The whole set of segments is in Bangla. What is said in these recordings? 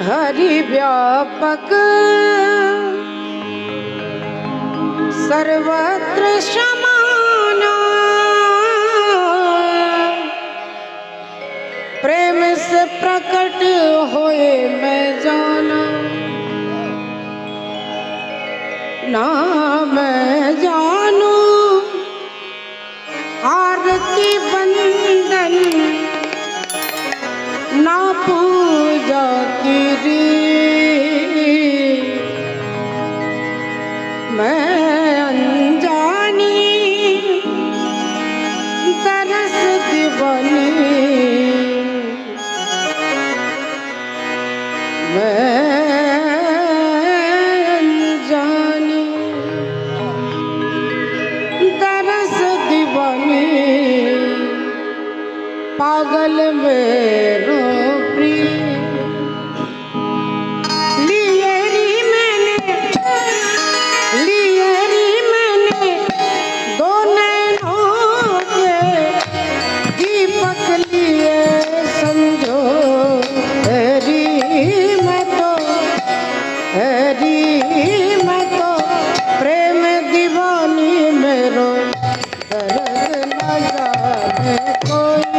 हरि व्यापक सर्वत्र समाना, प्रेम से प्रकट होए मैं जाना, ना मैं जानू आरती बंदन, ना पूजा की रीत, मैं अनजानी तरस दीवानी, मैं अनजानी तरस दीवानी, पागल मेरो प्रिय दो नैनों के दीपक लिए समझो, हरी मैं तो प्रेम दीवानी मेरो, दर्द न जाने कोई।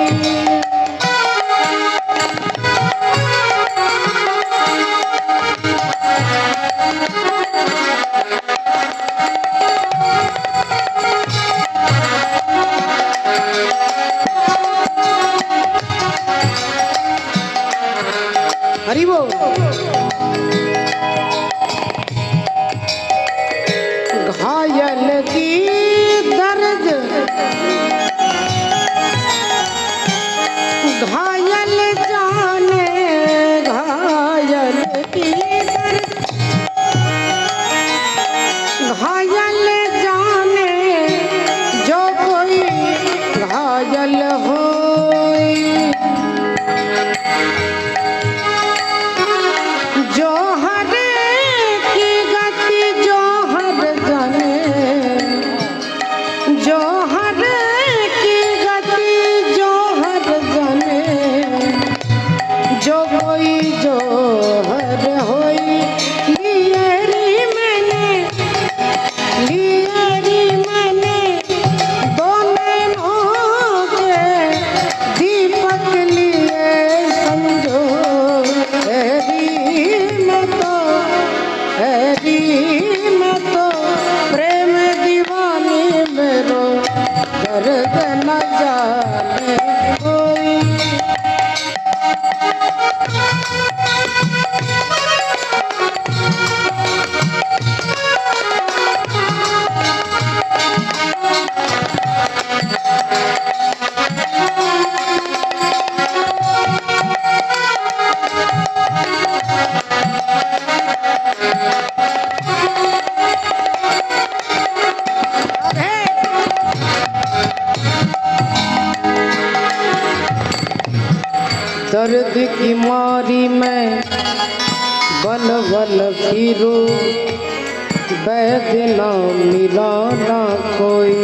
हरि बोल। घायल की दर्द, घायल जाने, घायल की दर्द, घायल जाने जो कोई घायल हो, जो हर की गति जो हर जाने, जो हर की गति जो हर जाने, जो कोई जो हर होई, लियरी मैंने दो नैनों के दीपक लिए समझो, मैं तो प्रेम दीवानी मेरो, दर्द न जाने कोई। दर्द की मारी मैं बल बल फिरूं, वैद ना मिला ना कोई।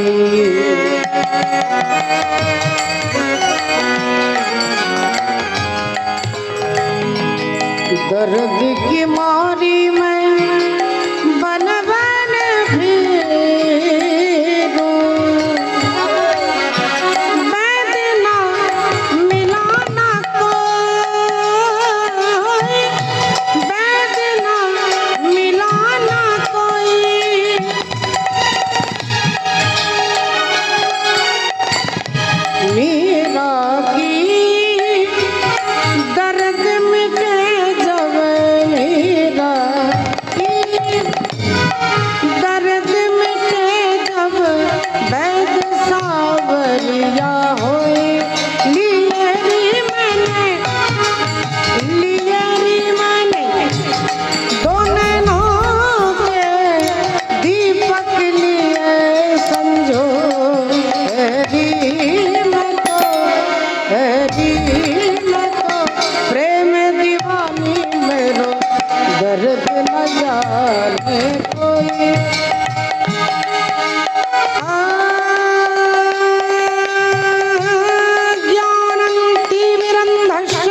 दर्द की मारी मैं बल बल फिरूं, वैद ना मिला ना कोई, वैद ना मिला ना कोई। मीरा की दर्द मिटे जब, मीरा की दर्द मिटे जब, वैद सावरिया होए, लियरी मैंने दो नैनों के दीपक लिए समझो, मैं तो प्रेम दीवानी मेरो, दर्द न जाने कोई। ज्ञानंती विरंधश्च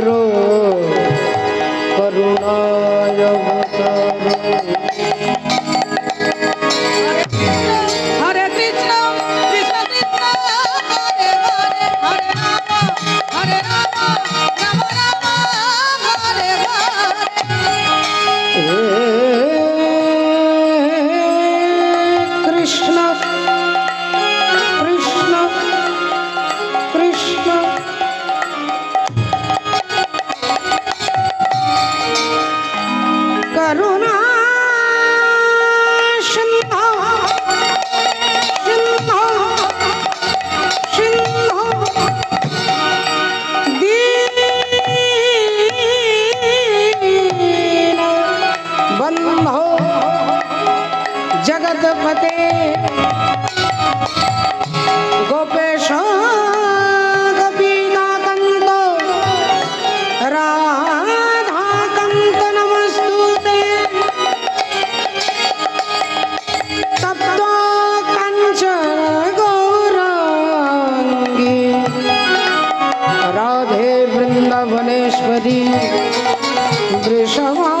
करो करुणाय अवतारो। हरे कृष्ण कृष्ण कृष्ण हरे हरे हरे राम राम राम हरे हरे। कृष्ण कृष्ण कृष्ण करुणा सिंधु सिंधु सिंधु दीन बंधो जगतपते गोपेश गोपीनाकंत राधाकांत नमस्तुते। तप्त कंचन गौरांगी राधे वृंदावनेश्वरी वृषभानुसुते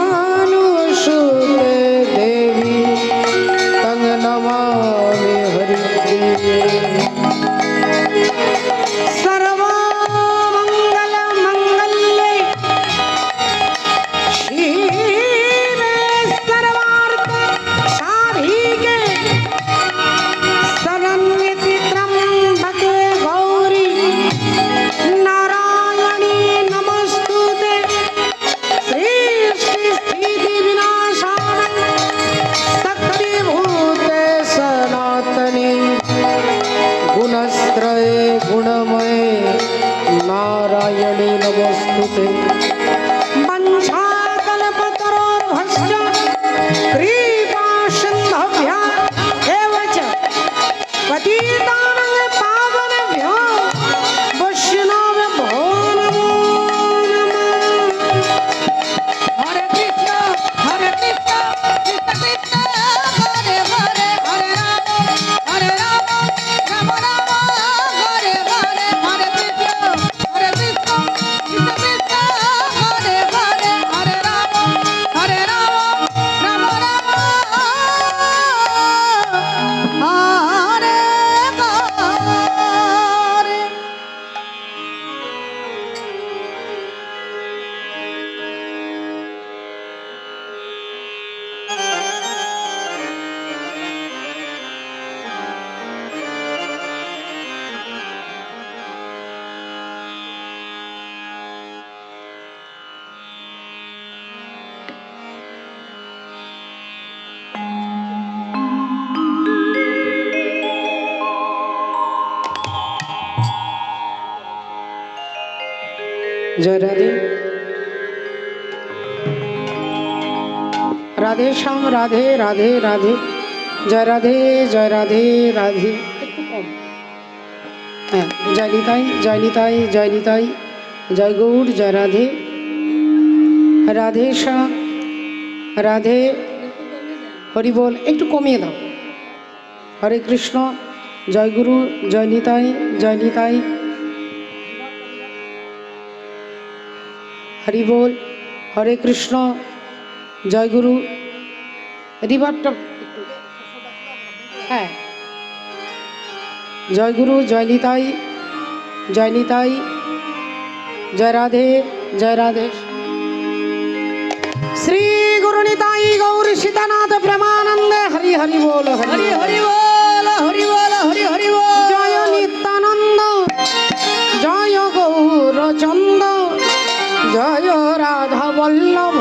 देवी तंग नमामि हरिप्रिये। सर्वमंगल मंगल्ये शिवे सर्वार्थ साधिके शरण्ये त्र्यंबके गौरी नारायणी नमस्तुते। सृष्टि स्थिति विनाशाय शक्तिभूते सनातने गुणत्रये गुणमये नारायणी नमस्तुते। वंशाकल्पतरोर्भश्च कृपा सिन्धुभ्यः एव च पतितानां पावनेभ्यो वैष्णवेभ्यो नमो नमः। हरे कृष्ण कृष्ण कृष्ण हरे हरे हरे राम राम राम हरे हरे। हरे कृष्ण कृष्ण कृष्ण हरे हरे हरे राम राम राम हरे हरे। जय राधे राधे श्याम राधे राधे राधे जय राधे जय राधे राधे। जय निताई जय निताई जय निताई जय गौर जय राधे राधे श्याम राधे हरि बोल। একটু কমিয়ে দাও। हरे कृष्ण जय गुरु जय निताई जय निताई हरि बोल। हरे कृष्ण जय गुरु रिभारটা হ্যাঁ जय गुरु जय निताई जय राधे जय राधे। श्री गुरु निताई गौर सीतानाथ प्रेमानंद हरि हरि बोल हरि हरि बोल हरि बोल हरि हरि बोल। जय नित्यानंद जय गौर चंद जय राधा वल्लभ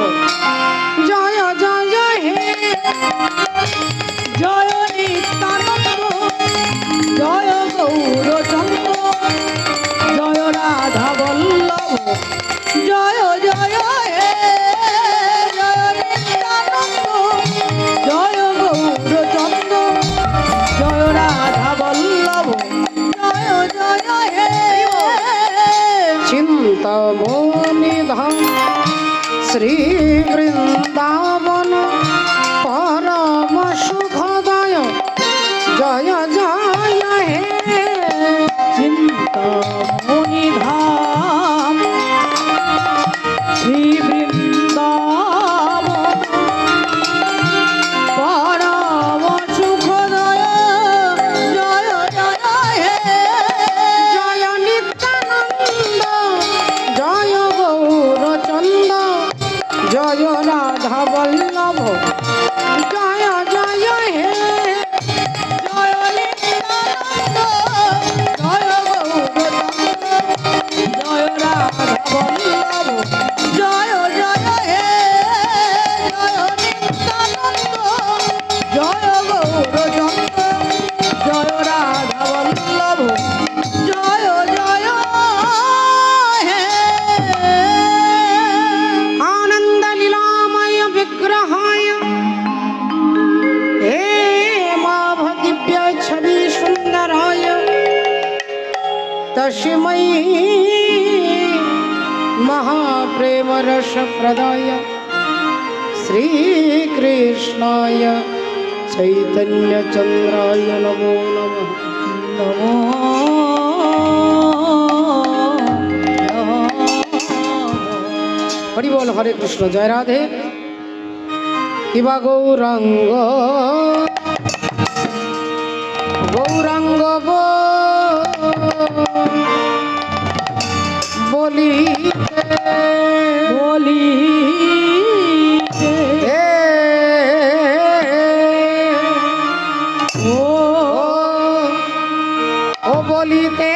जय जय हे। जय नित्यानंद जय गौरचंद जय राधा वल्लभ जय जय हे। जय नित्यानंद जय गौरचंद जय राधा वल्लभ जय जय हे। चिंतामणि धाम श्री वृंदावन परम सुखदाय जय जय हे। चिंतामणि धाम तस्मै महाप्रेमरसप्रदाय श्रीकृष्णाय चैतन्यचन्द्राय नमो नमः। नमो हरि बोल हरे कृष्ण जय राधे किबा गौरांग गौरांग बोली ओ बोलीते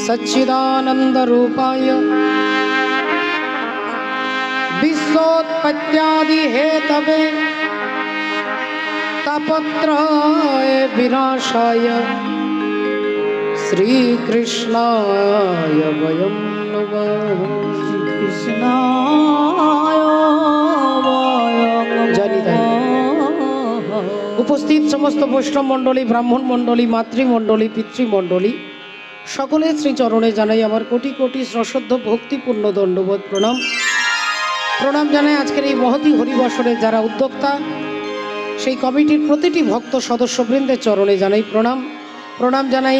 सच्चिदानंद रूपाय विश्वोत्पत्त्यादि हेतवे तापत्रय विनाशाय श्री कृष्णाय वयं नमः। কৃষ্ণায় জানি তাই। উপস্থিত সমস্ত বৈষ্ণব মণ্ডলী, ব্রাহ্মণ মণ্ডলী, মাতৃমণ্ডলী, পিতৃমণ্ডলী সকলের শ্রীচরণে জানাই আমার কোটি কোটি সশ্রদ্ধ ভক্তিপূর্ণ দণ্ডবোধ প্রণাম। প্রণাম জানাই আজকের এই মহতী হরিবসরে যারা উদ্যোক্তা, সেই কমিটির প্রতিটি ভক্ত সদস্যবৃন্দের চরণে জানাই প্রণাম। প্রণাম জানাই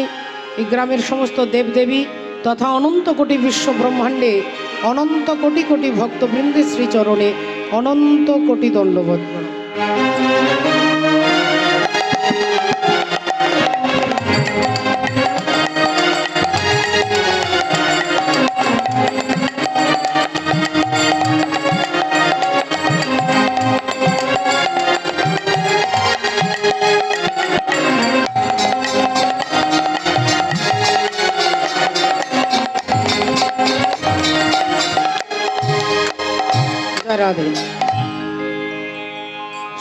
এই গ্রামের সমস্ত দেবদেবী তথা অনন্ত কোটি বিশ্ব ব্রহ্মাণ্ডে অনন্ত কোটি কোটি ভক্তবৃন্দের শ্রীচরণে অনন্ত কোটি দণ্ডবোধ প্রণাম। রাধে।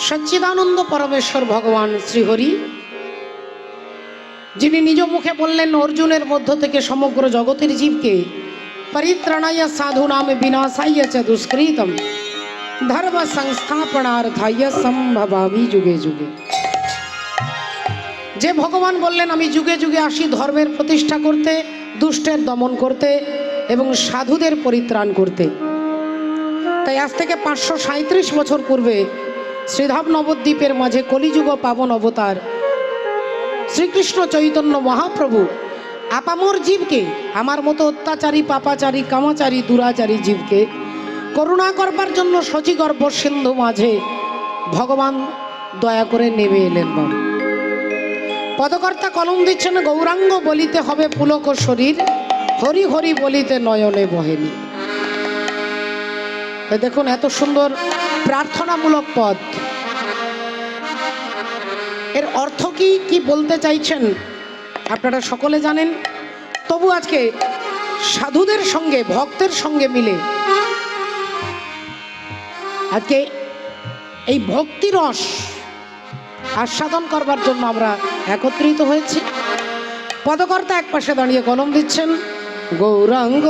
সচ্চিদানন্দ পরমেশ্বর ভগবান শ্রীহরি, যিনি নিজ মুখে বললেন অর্জুনের মধ্য থেকে সমগ্র জগতের জীবকে পরিত্রাণায় সাধুনাম বিনাশায় চ দুষ্কৃতম ধর্ম সংস্থাপনার্থায় সম্ভবামি যুগে যুগে। যে ভগবান বললেন আমি যুগে যুগে আসি ধর্মের প্রতিষ্ঠা করতে, দুষ্টের দমন করতে এবং সাধুদের পরিত্রাণ করতে। তাই আজ থেকে 537 বছর পূর্বে শ্রীধাম নবদ্বীপের মাঝে কলিযুগ পাবন অবতার শ্রীকৃষ্ণ চৈতন্য মহাপ্রভু আপামর জীবকে, আমার মতো অত্যাচারী, পাপাচারী, কামাচারী, দুরাচারী জীবকে করুণা করবার জন্য শচীগর্ভ সিন্ধু মাঝে ভগবান দয়া করে নেমে এলেন। বাবা পদকর্তা কলম দিচ্ছেন, গৌরাঙ্গ বলিতে হবে পুলক শরীর, হরি হরি বলিতে নয়নে বহেনি। দেখুন এত সুন্দর প্রার্থনামূলক পদ, এর অর্থ কি কি বলতে চাইছেন আপনারা সকলে জানেন। তবু আজকে সাধুদের সঙ্গে ভক্তের সঙ্গে মিলে আজকে এই ভক্তিরস আস্বাদন করবার জন্য আমরা একত্রিত হয়েছি। পদকর্তা এক পাশে দাঁড়িয়ে কলম দিচ্ছেন, গৌরাঙ্গ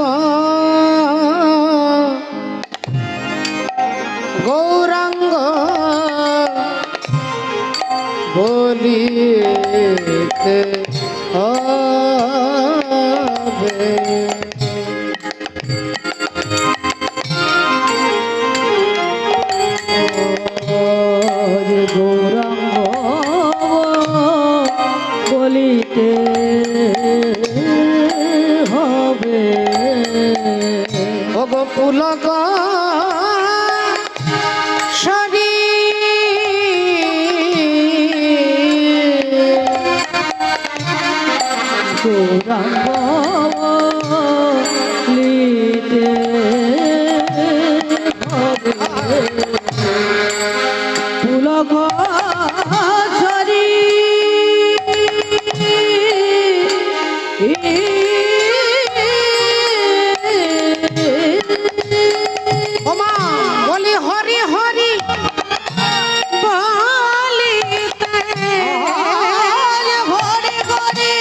গৌরাঙ্গ বলিতে হবে। গৌরাঙ্গ বলিতে হবে। ওগো পুলক গৌরাঙ্গ লিতে হবে। পুলক ঝরি ওমা বলি হরি হরি বলিতে হরি হরি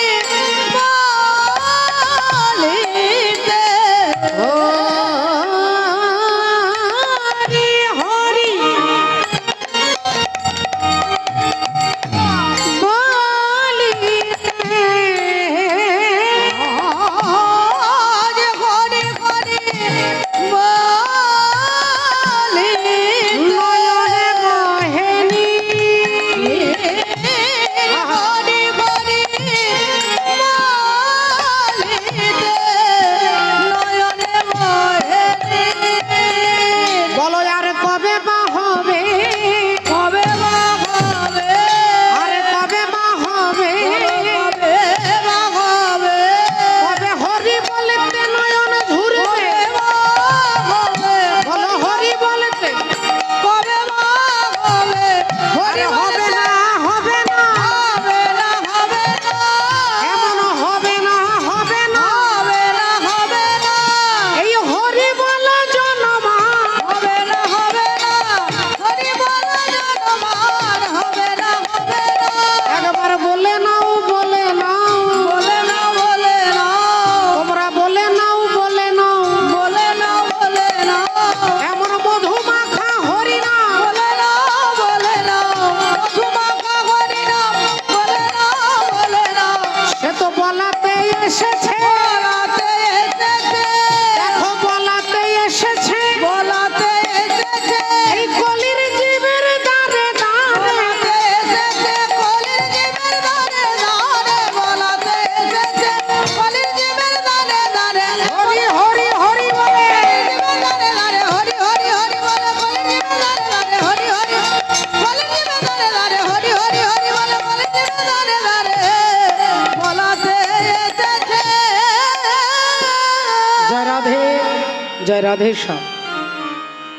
জয় রাধে শ্যাম।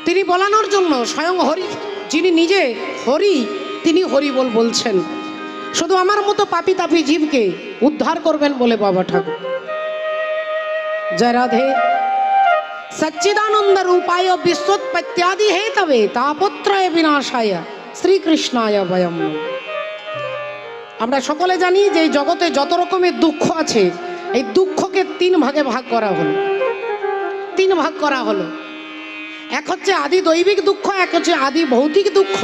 তিনি বলানোর জন্য স্বয়ং হরি, যিনি নিজে হরি, তিনি হরি বলছেন, শুধু আমার মতো পাপি তাপি জীবকে উদ্ধার করবেন বলে বাবা ঠাকুর। জয় রাধে। সচ্চিদানন্দ রূপায় বিশ্বোৎপত্ত্যাদি হেতবে তাপত্রয় বিনাশায় শ্রীকৃষ্ণায় বয়ম। আমরা সকলে জানি যে এই জগতে যত রকমের দুঃখ আছে, এই দুঃখকে তিন ভাগে ভাগ করা হলো। তিন ভাগ করা হলো। এক হচ্ছে আদি দৈবিক দুঃখ, এক হচ্ছে আদি ভৌতিক দুঃখ,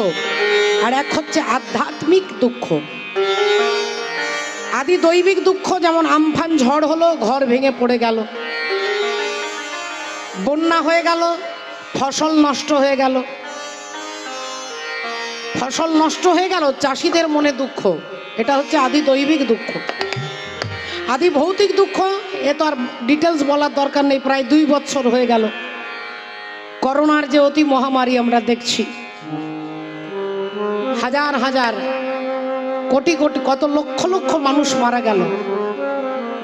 আর এক হচ্ছে আধ্যাত্মিক দুঃখ। আদি দৈবিক দুঃখ যেমন আমফান ঝড় হলো, ঘর ভেঙে পড়ে গেল, বন্যা হয়ে গেল, ফসল নষ্ট হয়ে গেল, ফসল নষ্ট হয়ে গেল, চাষিদের মনে দুঃখ, এটা হচ্ছে আদি দৈবিক দুঃখ। আদি ভৌতিক দুঃখ এ তো আর ডিটেলস বলার দরকার নেই, প্রায় 2 বছর হয়ে গেল করোনার যে অতি মহামারী আমরা দেখছি, হাজার হাজার কোটি কোটি কত লক্ষ লক্ষ মানুষ মারা গেল।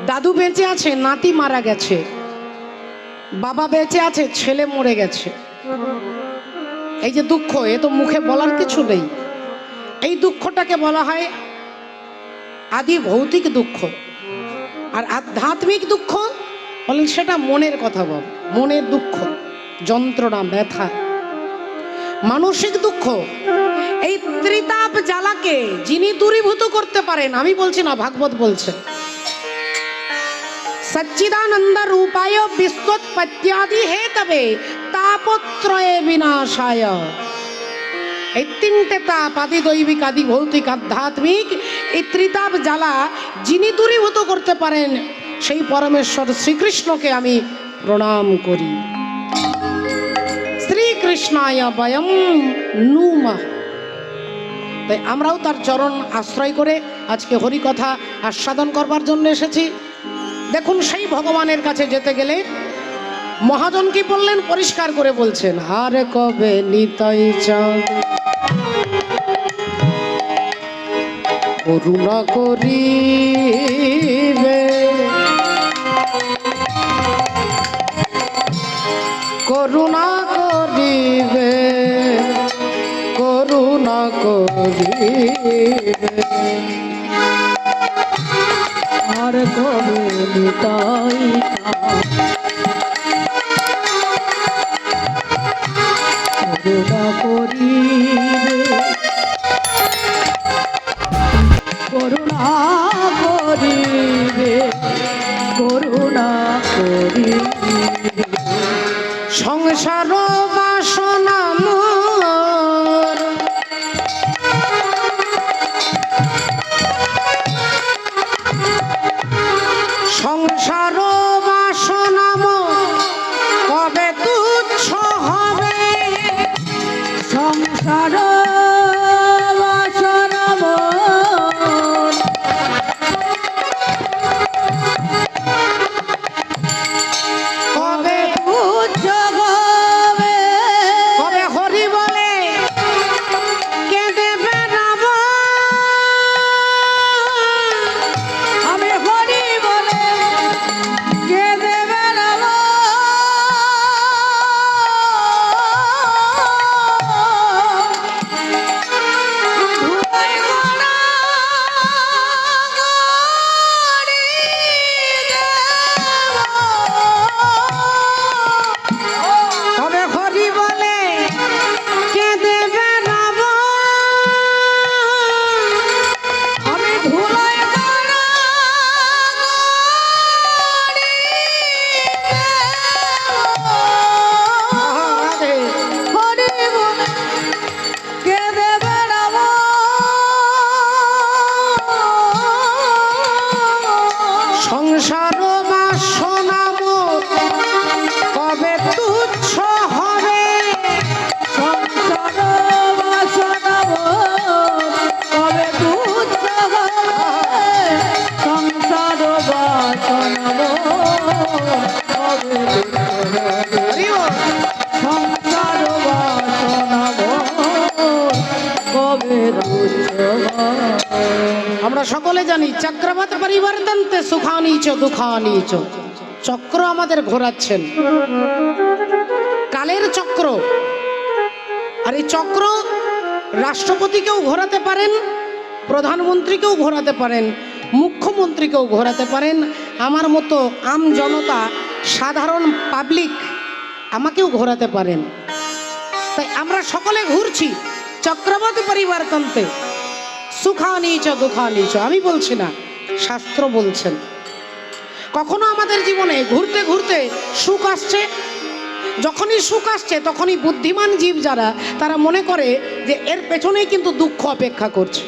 দাদু বেঁচে আছে, নাতি মারা গেছে, বাবা বেঁচে আছে, ছেলে মরে গেছে। এই যে দুঃখ, এ তো মুখে বলার কিছু নেই। এই দুঃখটাকে বলা হয় আদি ভৌতিক দুঃখ। আর আধ্যাত্মিক দুঃখ বলেন সেটা মনের কথা বল, মনের দুঃখ, যন্ত্রণা, ব্যথা। মানসিক দুঃখ, এই ত্রিতাপ জ্বালাকে যিনি দূরীভূত করতে পারেন, আমি বলছি না, ভাগবত বলছে, সচ্চিদানন্দ রূপায় বিশ্বোৎপত্ত্যাদি হেতবে তাপত্রয়ে বিনাশায়। এই তিনটে তাপ, আদি দৈবিক, আদি ভৌতিক, আধ্যাত্মিক, এই ত্রিতাপ জ্বালা যিনি দূরীভূত করতে পারেন, সেই পরমেশ্বর শ্রীকৃষ্ণকে আমি প্রণাম করি। শ্রীকৃষ্ণায় বয়ম নুমঃ। তাই আমরাও তার চরণ আশ্রয় করে আজকে হরিকথা আস্বাদন করবার জন্য এসেছি। দেখুন, সেই ভগবানের কাছে যেতে গেলে মহাজন কি বললেন, পরিষ্কার করে বলছেন, আর কবে নিতাই চাঁদ করুণা করিবে, করুণা করিবে, করুণা করিবে, আর কবে নিতাই করুণা করিবে, করুণা করিবে, করুণা করিবে। সংসার বাসনা মোর, সংসার বাসনা মোর কবে তুচ্ছ হবে, সংসার বাসনা মোর কবে তুচ্ছ হবে, কবে হরি বলে কেঁদে বেড়াবো, আমি হরি বলে কেঁদে বেড়াবো, ধুলাই গোড়া গড়ি দেব, তবে হরি বলে কেঁদে বেড়াবো, আমি ধুলাই গোড়া গড়ি দেব, হরি বলে কেঁদে বেড়াবো, সংসার বাসনা মোর কবে তুচ্ছ হবে, সংসার বাসনা মোর কবে তুচ্ছ হবে, সংসার বাসনা মোর কবে তুচ্ছ হবে, সংসার বাসনা মোর কবে তুচ্ছ হবে। আমরা সকলে জানি চক্রবত পরিবর্তন্তে সুখানি চ দুঃখানি চ, চক্র আমাদের ঘোরাচ্ছেন, কালের চক্র। আর এই চক্র রাষ্ট্রপতিকেও ঘোরাতে পারেন, প্রধানমন্ত্রীকেও ঘোরাতে পারেন, মুখ্যমন্ত্রীকেও ঘোরাতে পারেন, আমার মতো আম জনতা, সাধারণ পাবলিক আমাকেও ঘোরাতে পারেন। তাই আমরা সকলে ঘুরছি চক্রবৎ পরিবর্তন্তে, সুখানি চ দুঃখানি চ। আমি বলছি না, শাস্ত্র বলছেন। কখনো আমাদের জীবনে ঘুরতে ঘুরতে সুখ আসছে, যখনই সুখ আসছে তখনই বুদ্ধিমান জীব যারা, তারা মনে করে যে এর পেছনেই কিন্তু দুঃখ অপেক্ষা করছে।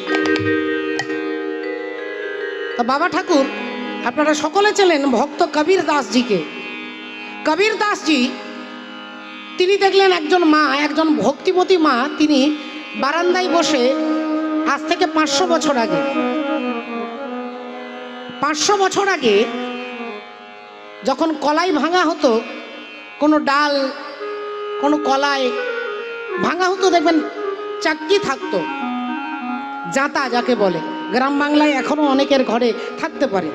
তা বাবা ঠাকুর, আপনারা সকলে চেনেন ভক্ত কবীর দাসজিকে। কবীর দাসজি তিনি দেখলেন একজন মা, একজন ভক্তিমতী মা, তিনি বারান্দায় বসে আজ থেকে 500 বছর আগে, 500 বছর আগে যখন কলাই ভাঙা হতো, কোনো ডাল, কোনো কলাই ভাঙা হতো, দেখবেন চাক্কি থাকতো, জাঁতা যাকে বলে, গ্রাম বাংলায় এখনো অনেকের ঘরে থাকতে পারে।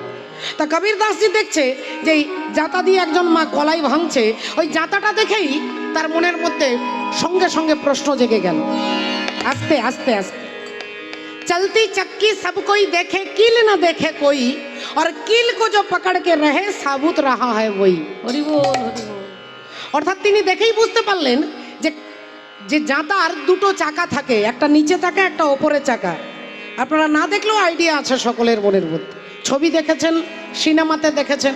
তা কবীর দাসজি দেখছে যে জাঁতা দিয়ে একজন মা কলাই ভাঙছে, ওই জাঁতাটা দেখেই তার মনের মধ্যে সঙ্গে সঙ্গে প্রশ্ন জেগে গেল। আস্তে আস্তে আস্তে चलती चक्की सब कोई देखे, कील न देखे कोई, और कील को जो पकड़ के रहे साबुत रहा है वही। हरि बोल हरि बोल। অর্থাৎ তিনি দেখেই বুঝতে পারলেন যে যে জাঁতার দুটো চাকা থাকে, একটা নিচে চাকা, একটা ওপরে চাকা। আপনারা না দেখলেও আইডিয়া আছে সকলের মনের মধ্যে, ছবি দেখেছেন, সিনেমাতে দেখেছেন।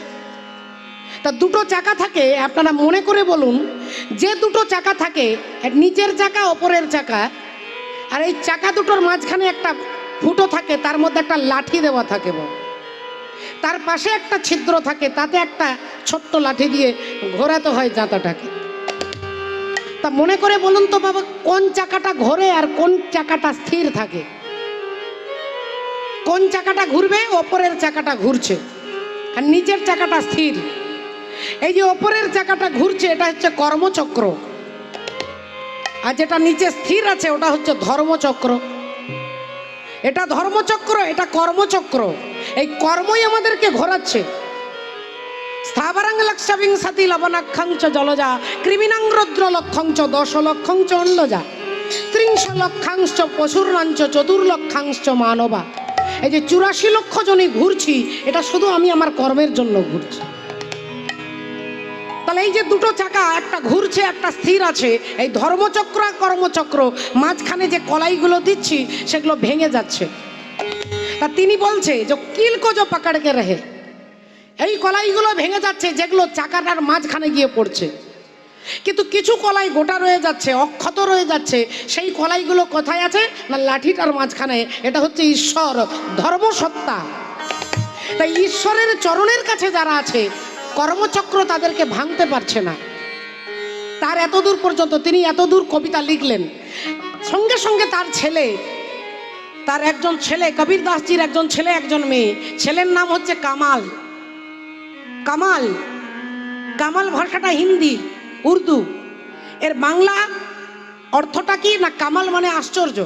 তা দুটো চাকা থাকে, আপনারা মনে করে বলুন, যে দুটো চাকা থাকে, নিচের চাকা, ওপরের চাকা, আর এই চাকা দুটোর মাঝখানে একটা ফুটো থাকে, তার মধ্যে একটা লাঠি দেওয়া থাকে, তার পাশে একটা ছিদ্র থাকে, তাতে একটা ছোট্ট লাঠি দিয়ে ঘোরাতে হয় জাঁতাটাকে। তা মনে করে বলুন তো বাবা, কোন চাকাটা ঘোরে আর কোন চাকাটা স্থির থাকে? কোন চাকাটা ঘুরবে? ওপরের চাকাটা ঘুরছে আর নিচের চাকাটা স্থির। এই যে ওপরের চাকাটা ঘুরছে, এটা হচ্ছে কর্মচক্র, আর যেটা নিচে স্থির আছে ওটা হচ্ছে ধর্মচক্র। এটা ধর্মচক্র, এটা কর্মচক্র। এই কর্মই আমাদেরকে ঘোরাচ্ছে। স্থাবরাং লক্ষবিংশতি লবণাক্ষং চ জলজা, কৃমিনাং রুদ্র লক্ষং চ 10 লক্ষং চ অন্ডজা, 30 লক্ষাংশ পশুর্নাঞ্চ 14 মানবা। এই যে 84 লক্ষ জনই ঘুরছি, এটা শুধু আমি আমার কর্মের জন্য ঘুরছি। তাহলে এই যে দুটো চাকা, একটা ঘুরছে একটা স্থির আছে, এই ধর্মচক্র আর কর্মচক্র, মাঝখানে যে কলাইগুলো দিচ্ছি সেগুলো ভেঙে যাচ্ছে। তা তিনি বলছে যে কিল কো জো পাকড়কে রহে, এই কলাইগুলো ভেঙে যাচ্ছে যেগুলো চাকাটার মাঝখানে গিয়ে পড়ছে। কিন্তু কিছু কলাই গোটা রয়ে যাচ্ছে, অক্ষত রয়ে যাচ্ছে। সেই কলাইগুলো কোথায় আছে? না লাঠিটার মাঝখানে। এটা হচ্ছে ঈশ্বর, ধর্মসত্তা। তাই ঈশ্বরের চরণের কাছে যারা আছে, কর্মচক্র তাদেরকে ভাঙতে পারছে না। তার এতদূর পর্যন্ত, তিনি এতদূর কবিতা লিখলেন। সঙ্গে সঙ্গে তার ছেলে, তার একজন ছেলে, কবীর দাসজির একজন ছেলে, একজন মেয়ে। ছেলের নাম হচ্ছে কামাল। কামাল, কামাল ভাষাটা হিন্দি, উর্দু। এর বাংলা অর্থটা কি? না কামাল মানে আশ্চর্য।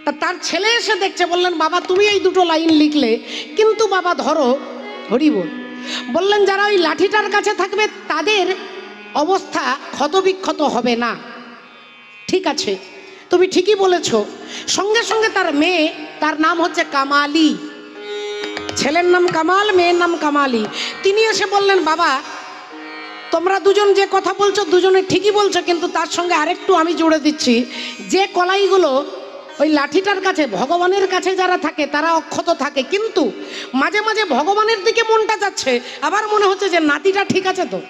তা তার ছেলে এসে দেখছে, বললেন বাবা তুমি এই দুটো লাইন লিখলে, কিন্তু বাবা ধরো, হরি বল, বললেন যারা ওই লাঠিটার কাছে থাকবে তাদের অবস্থা ক্ষতবিক্ষত হবে না। ঠিক আছে, তুমি ঠিকই বলেছ। সঙ্গে সঙ্গে তার মেয়ে, তার নাম হচ্ছে কামালি, ছেলের নাম কামাল, মেয়ের নাম কামালি। তিনি এসে বললেন বাবা তোমরা দুজন যে কথা বলছো দুজনে ঠিকই বলছো, কিন্তু তার সঙ্গে আরেকটু আমি জুড়ে দিচ্ছি, যে কলাইগুলো ওই লাঠিটার কাছে, ভগবানের কাছে যারা থাকে তারা অক্ষত থাকে, কিন্তু মাঝে মাঝে ভগবানের দিকে মনটা যাচ্ছে, আবার মনে হচ্ছে যে নাতিটা ঠিক আছে তো,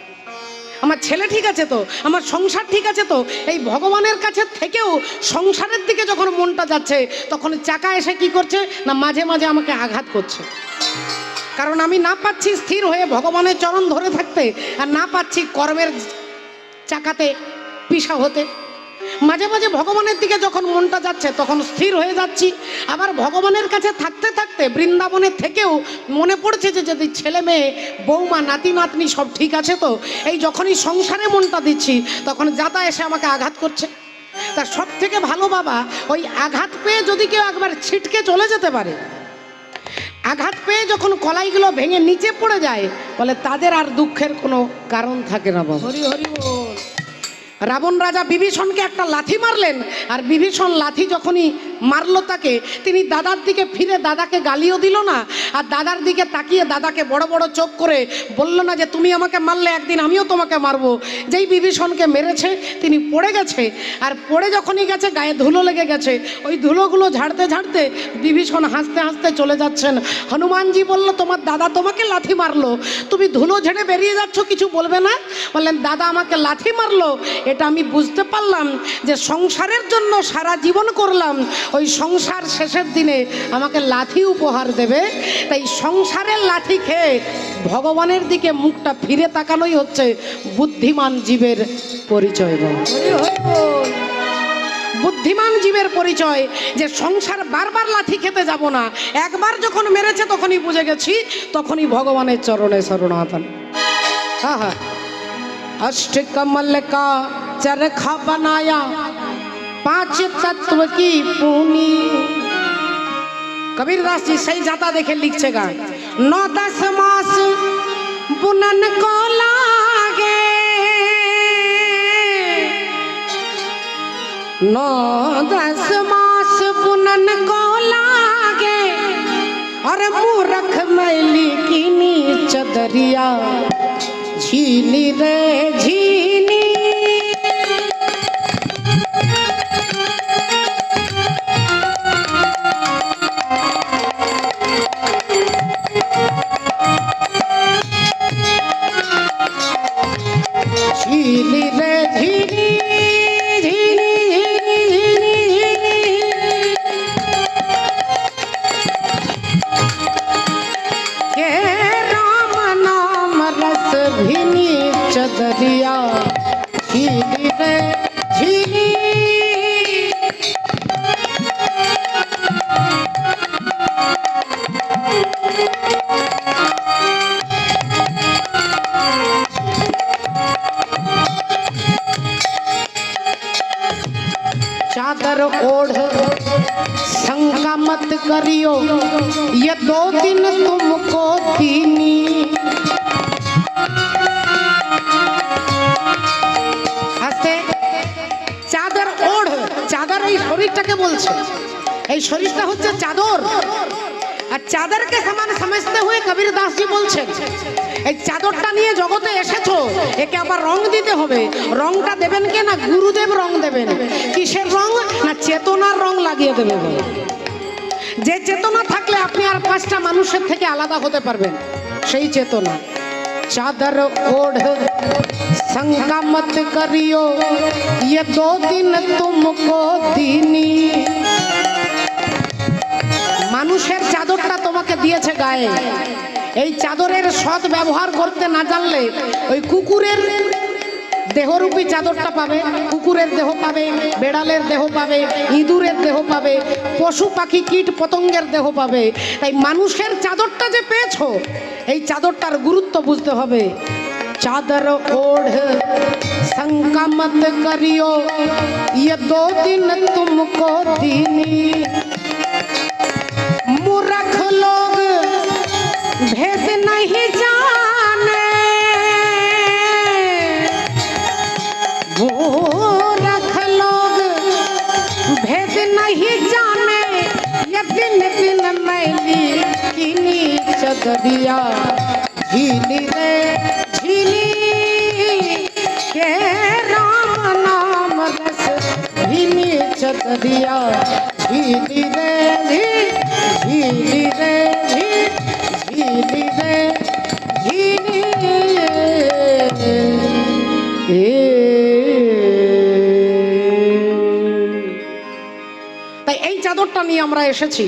আমার ছেলে ঠিক আছে তো, আমার সংসার ঠিক আছে তো। এই ভগবানের কাছে থেকেও সংসারের দিকে যখন মনটা যাচ্ছে, তখন চাকা এসে কি করছে না মাঝে মাঝে আমাকে আঘাত করছে। কারণ আমি না পাচ্ছি স্থির হয়ে ভগবানের চরণ ধরে থাকতে, আর না পাচ্ছি কর্মের চাকাতে পিষা হতে। মাঝে মাঝে ভগবানের দিকে যখন মনটা যাচ্ছে তখন স্থির হয়ে যাচ্ছি, আবার ভগবানের কাছে থাকতে থাকতে বৃন্দাবনের থেকেও মনে পড়ছে যে যদি ছেলে মেয়ে, বৌমা, নাতি নাতনি সব ঠিক আছে তো। এই যখনই সংসারে মনটা দিচ্ছি তখন যাতা এসে আমাকে আঘাত করছে। তার সব থেকে ভালো বাবা, ওই আঘাত পেয়ে যদি কেউ একবার ছিটকে চলে যেতে পারে, আঘাত পেয়ে যখন কলাইগুলো ভেঙে নিচে পড়ে যায়, বলে তাদের আর দুঃখের কোনো কারণ থাকে না বাবা। হরি হরি বল। রাবণ রাজা বিভীষণকে একটা লাথি মারলেন, আর বিভীষণ লাথি যখনই মারলো তাকে, তিনি দাদার দিকে ফিরে দাদাকে গালিও দিল না, আর দাদার দিকে তাকিয়ে দাদাকে বড় বড় চোখ করে বলল না যে তুমি আমাকে মারলে একদিন আমিও তোমাকে মারবো। যেই বিভীষণকে মেরেছে তিনি পড়ে গেছে, আর পড়ে যখনই গেছে গায়ে ধুলো লেগে গেছে। ওই ধুলোগুলো ঝাড়তে ঝাড়তে বিভীষণ হাসতে হাসতে চলে যাচ্ছেন। হনুমানজি বলল তোমার দাদা তোমাকে লাথি মারলো, তুমি ধুলো ঝেড়ে বেরিয়ে যাচ্ছ, কিছু বলবে না? বললেন দাদা আমাকে লাথি মারলো, এটা আমি বুঝতে পারলাম যে সংসারের জন্য সারা জীবন করলাম, ওই সংসার শেষের দিনে আমাকে লাথি উপহার দেবে, তাই সংসারের লাথি খেয়ে ভগবানের দিকে মুখটা ফিরে তাকানোই হচ্ছে বুদ্ধিমান জীবের পরিচয়। হরি হরি বল। বুদ্ধিমান জীবের পরিচয় যে সংসার বারবার লাথি খেতে যাব না, একবার যখন মেরেছে তখনই বুঝে গেছি, তখনই ভগবানের চরণে শরণাপন্ন। হ্যাঁ হ্যাঁ, अष्ट कमल का चरखा बनाया, 5 तत्व की पूनी। कबीरदास जी सही जाता देखे लिखेगा, 9-10 मास बुनन को लागे, 9-10 मास बुनन को लागे, और मूरख मैली की नीच दरिया झीनी रे झीनी। झीनी रे झीनी झीनी झीनी झीनी। के राम नाम रस भिनी चदरिया झीली रे झीली। चादर ओढ़ शंका मत करियो, ये 2 दिन तुमको दीनी। আস্তে, চাদর ওढ़, চাদর এই শরীরটাকে বলছে, এই শরীরটা হচ্ছে চাদর, আর চাদরকে সমান সমঝতে हुए কবির দাস জি বলছেন এই চাদরটা নিয়ে জগতে এসেছো, একে আবার রং দিতে হবে। রংটা দেবেন কে না? গুরুদেব রং দেবেন। কিসের রং? না চেতনার রং লাগিয়ে দেবে। যে চেতনা থাকলে আপনি আর 5টা মানুষের থেকে আলাদা হতে পারবেন, সেই চেতনা। चादर ओढ़ शंका मत करियो, ये 2 दिन तुमको दीनी। মানুষের চাদরটা তোমাকে দিয়েছে গায়ে, এই চাদরের সৎ ব্যবহার করতে না জানলে ওই কুকুরের দেহরূপী চাদরটা পাবে, কুকুরের দেহ পাবে, বেড়ালের দেহ পাবে, ইঁদুরের দেহ পাবে, পশু পাখি কীট পতঙ্গের দেহ পাবে। তাই মানুষের চাদরটা যে পেয়েছো, এই চাদরটার গুরুত্ব বুঝতে হবে। চাদর ওढ़ শঙ্কা মত করিও, ये 2 दिन तुमको दीनी। मूर्ख लोग भेद नहीं जाने, मूर्ख लोग भेद नहीं जाने, ये दिन दिन मैली की नीच दरिया झीली रे झीली। के राम नाम रस भी नीच दरिया झीली रे झीली रे झीली रे झीली। তাই এই চাদরটা নিয়ে আমরা এসেছি।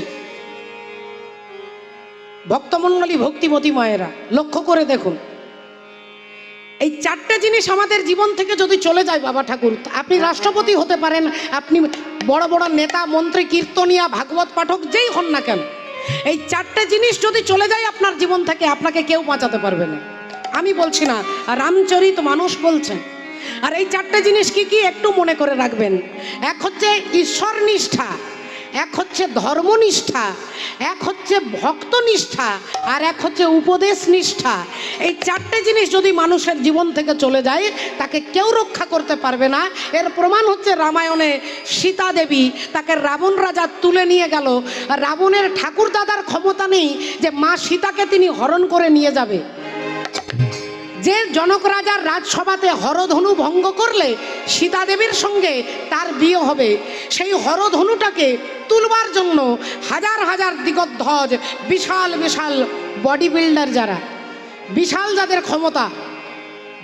ভক্তমণ্ডলী, ভক্তিমতী মায়েরা লক্ষ্য করে দেখুন, এই 4টে জিনিস আমাদের জীবন থেকে যদি চলে যায় বাবা ঠাকুর, আপনি রাষ্ট্রপতি হতে পারেন, আপনি বড় বড় নেতা মন্ত্রী কীর্তনিয়া ভাগবত পাঠক যেই হন না কেন, এই 4টে জিনিস যদি চলে যায় আপনার জীবন থেকে, আপনাকে কেউ বাঁচাতে পারবে না। আমি বলছি না, রামচরিত মানুষ বলছেন। আর এই 4টে জিনিস কি কি একটু মনে করে রাখবেন। এক হচ্ছে ঈশ্বর নিষ্ঠা, এক হচ্ছে ধর্মনিষ্ঠা, এক হচ্ছে ভক্তনিষ্ঠা, আর এক হচ্ছে উপদেশ নিষ্ঠা। এই চারটে জিনিস যদি মানুষের জীবন থেকে চলে যায় তাকে কেউ রক্ষা করতে পারবে না। এর প্রমাণ হচ্ছে রামায়ণে সীতা দেবী, তাকে রাবণ রাজা তুলে নিয়ে গেল। রাবণের ঠাকুর দাদার ক্ষমতা নেই যে মা সীতাকে তিনি হরণ করে নিয়ে যাবে। যে জনক রাজার রাজসভাতে হরধনু ভঙ্গ করলে সীতা দেবীর সঙ্গে তার বিয়ে হবে, সেই হরধনুটাকে তুলবার জন্য হাজার হাজার দিগধ্বজ, বিশাল বিশাল বডি বিল্ডার যারা, বিশাল যাদের ক্ষমতা,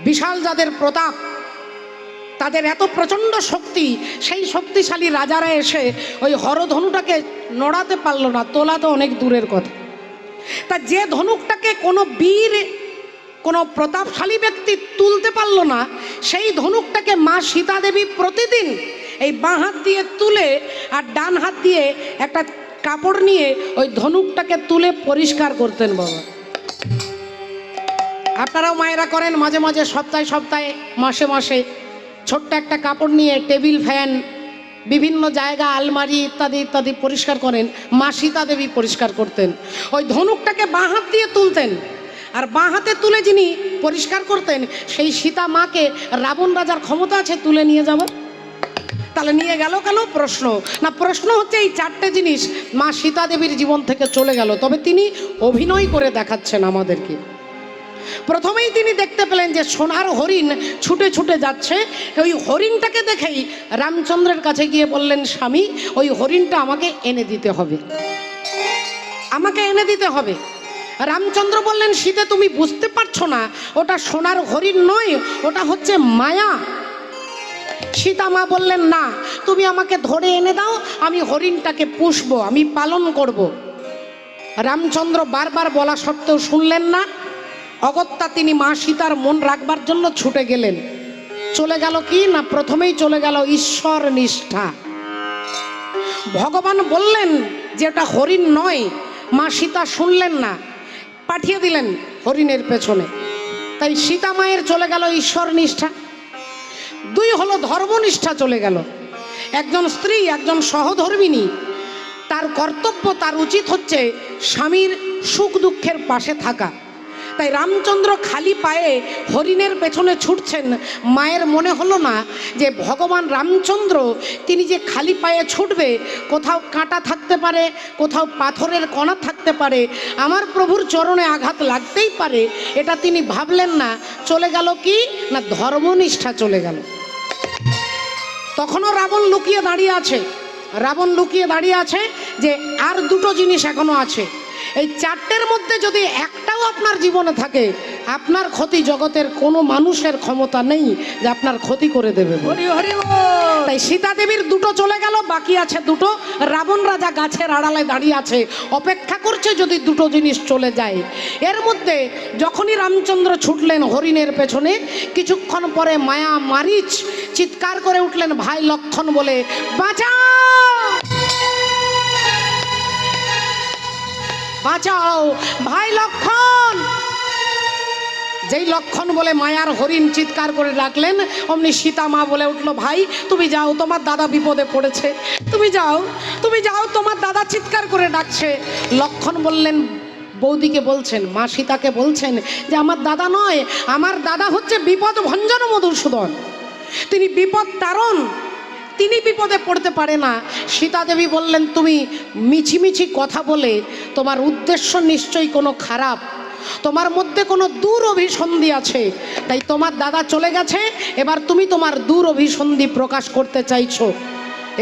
বিশাল যাদের প্রতাপ, তাদের এত প্রচণ্ড শক্তি, সেই শক্তিশালী রাজারা এসে ওই হরধনুটাকে নড়াতে পারল না, তোলা তো অনেক দূরের কথা। তা যে ধনুকটাকে কোনো বীর, কোনো প্রতাপশালী ব্যক্তি তুলতে পারল না, সেই ধনুকটাকে মা সীতা দেবী প্রতিদিন এই বাঁ হাত দিয়ে তুলে আর ডান হাত দিয়ে একটা কাপড় নিয়ে ওই ধনুকটাকে তুলে পরিষ্কার করতেন। বাবা, আপনারাও মায়েরা করেন মাঝে মাঝে, সপ্তাহে সপ্তাহে, মাসে মাসে ছোট্ট একটা কাপড় নিয়ে টেবিল, ফ্যান, বিভিন্ন জায়গা, আলমারি ইত্যাদি ইত্যাদি পরিষ্কার করেন। মা সীতা দেবী পরিষ্কার করতেন। ওই ধনুকটাকে বাঁ হাত দিয়ে তুলতেন, আর বাঁ হাতে তুলে যিনি পরিষ্কার করতেন সেই সীতা মাকে রাবণ রাজার ক্ষমতা আছে তুলে নিয়ে যাব? তাহলে নিয়ে গেল কেন? প্রশ্ন না, প্রশ্ন হচ্ছে এই চারটে জিনিস মা সীতা দেবীর জীবন থেকে চলে গেল। তবে তিনি অভিনয় করে দেখাচ্ছেন আমাদেরকে। প্রথমেই তিনি দেখতে পেলেন যে সোনার হরিণ ছুটে ছুটে যাচ্ছে। ওই হরিণটাকে দেখেই রামচন্দ্রের কাছে গিয়ে বললেন, স্বামী, ওই হরিণটা আমাকে এনে দিতে হবে, আমাকে এনে দিতে হবে। রামচন্দ্র বললেন, সীতা তুমি বুঝতে পারছো না, ওটা সোনার হরিণ নয়, ওটা হচ্ছে মায়া। সীতা মা বললেন, না, তুমি আমাকে ধরে এনে দাও, আমি হরিণটাকে পুষবো, আমি পালন করব। রামচন্দ্র বারবার বলা সত্ত্বেও শুনলেন না। অগত্যা তিনি মা সীতার মন রাখবার জন্য ছুটে গেলেন। চলে গেল কি না, প্রথমেই চলে গেল ঈশ্বর নিষ্ঠা। ভগবান বললেন যে এটা হরিণ নয়, মা সীতা শুনলেন না, পাঠিয়ে দিলেন হরিণের পেছনে। তাই সীতা মায়ের চলে গেল ঈশ্বর নিষ্ঠা। দুই হলো ধর্মনিষ্ঠা চলে গেল। একজন স্ত্রী, একজন সহধর্মিণী, তার কর্তব্য, তার উচিত হচ্ছে স্বামীর সুখ দুঃখের পাশে থাকা। তাই রামচন্দ্র খালি পায়ে হরিণের পেছনে ছুটছেন। মায়ের মনে হলো না যে ভগবান রামচন্দ্র তিনি যে খালি পায়ে ছুটবে, কোথাও কাঁটা থাকতে পারে, কোথাও পাথরের কণা থাকতে পারে, আমার প্রভুর চরণে আঘাত লাগতেই পারে, এটা তিনি ভাবলেন না। চলে গেল কি না, ধর্মনিষ্ঠা চলে গেল। তখনও রাবণ লুকিয়ে দাঁড়িয়ে আছে। রাবণ লুকিয়ে দাঁড়িয়ে আছে যে আর দুটো জিনিস এখনো আছে। এই চারটের মধ্যে যদি একটাও আপনার জীবনে থাকে, আপনার ক্ষতি জগতের কোনো মানুষের ক্ষমতা নেই যে আপনার ক্ষতি করে দেবে। তাই সীতা দেবীর দুটো চলে গেল, বাকি আছে দুটো। রাবণ রাজা গাছের আড়ালে দাঁড়িয়ে আছে, অপেক্ষা করছে যদি দুটো জিনিস চলে যায়। এর মধ্যে যখনই রামচন্দ্র ছুটলেন হরিণের পেছনে, কিছুক্ষণ পরে মায়া মারিচ চিৎকার করে উঠলেন, ভাই লক্ষণ বলে, বাঁচাও, বাঁচাও ভাই লক্ষণ। যেই লক্ষণ বলে মায়ার হরিণ চিৎকার করে ডাকলেন, অমনি সীতা মা বলে উঠলো, ভাই তুমি যাও, তোমার দাদা বিপদে পড়েছে, তুমি যাও, তুমি যাও, তোমার দাদা চিৎকার করে ডাকছে। লক্ষণ বললেন, বৌদিকে বলছেন, মা সীতাকে বলছেন যে আমার দাদা নয়, আমার দাদা হচ্ছে বিপদ ভঞ্জন মধুসূদন, তিনি বিপদ তারণ, তিনি বিপদে পড়তে পারে না। সীতা দেবী বললেন, তুমি মিছিমিছি কথা বলে তোমার উদ্দেশ্য নিশ্চয়ই কোনো খারাপ, তোমার মধ্যে কোনো দূর অভিসন্ধি আছে, তাই তোমার দাদা চলে গেছে, এবার তুমি তোমার দূর অভিসন্ধি প্রকাশ করতে চাইছো।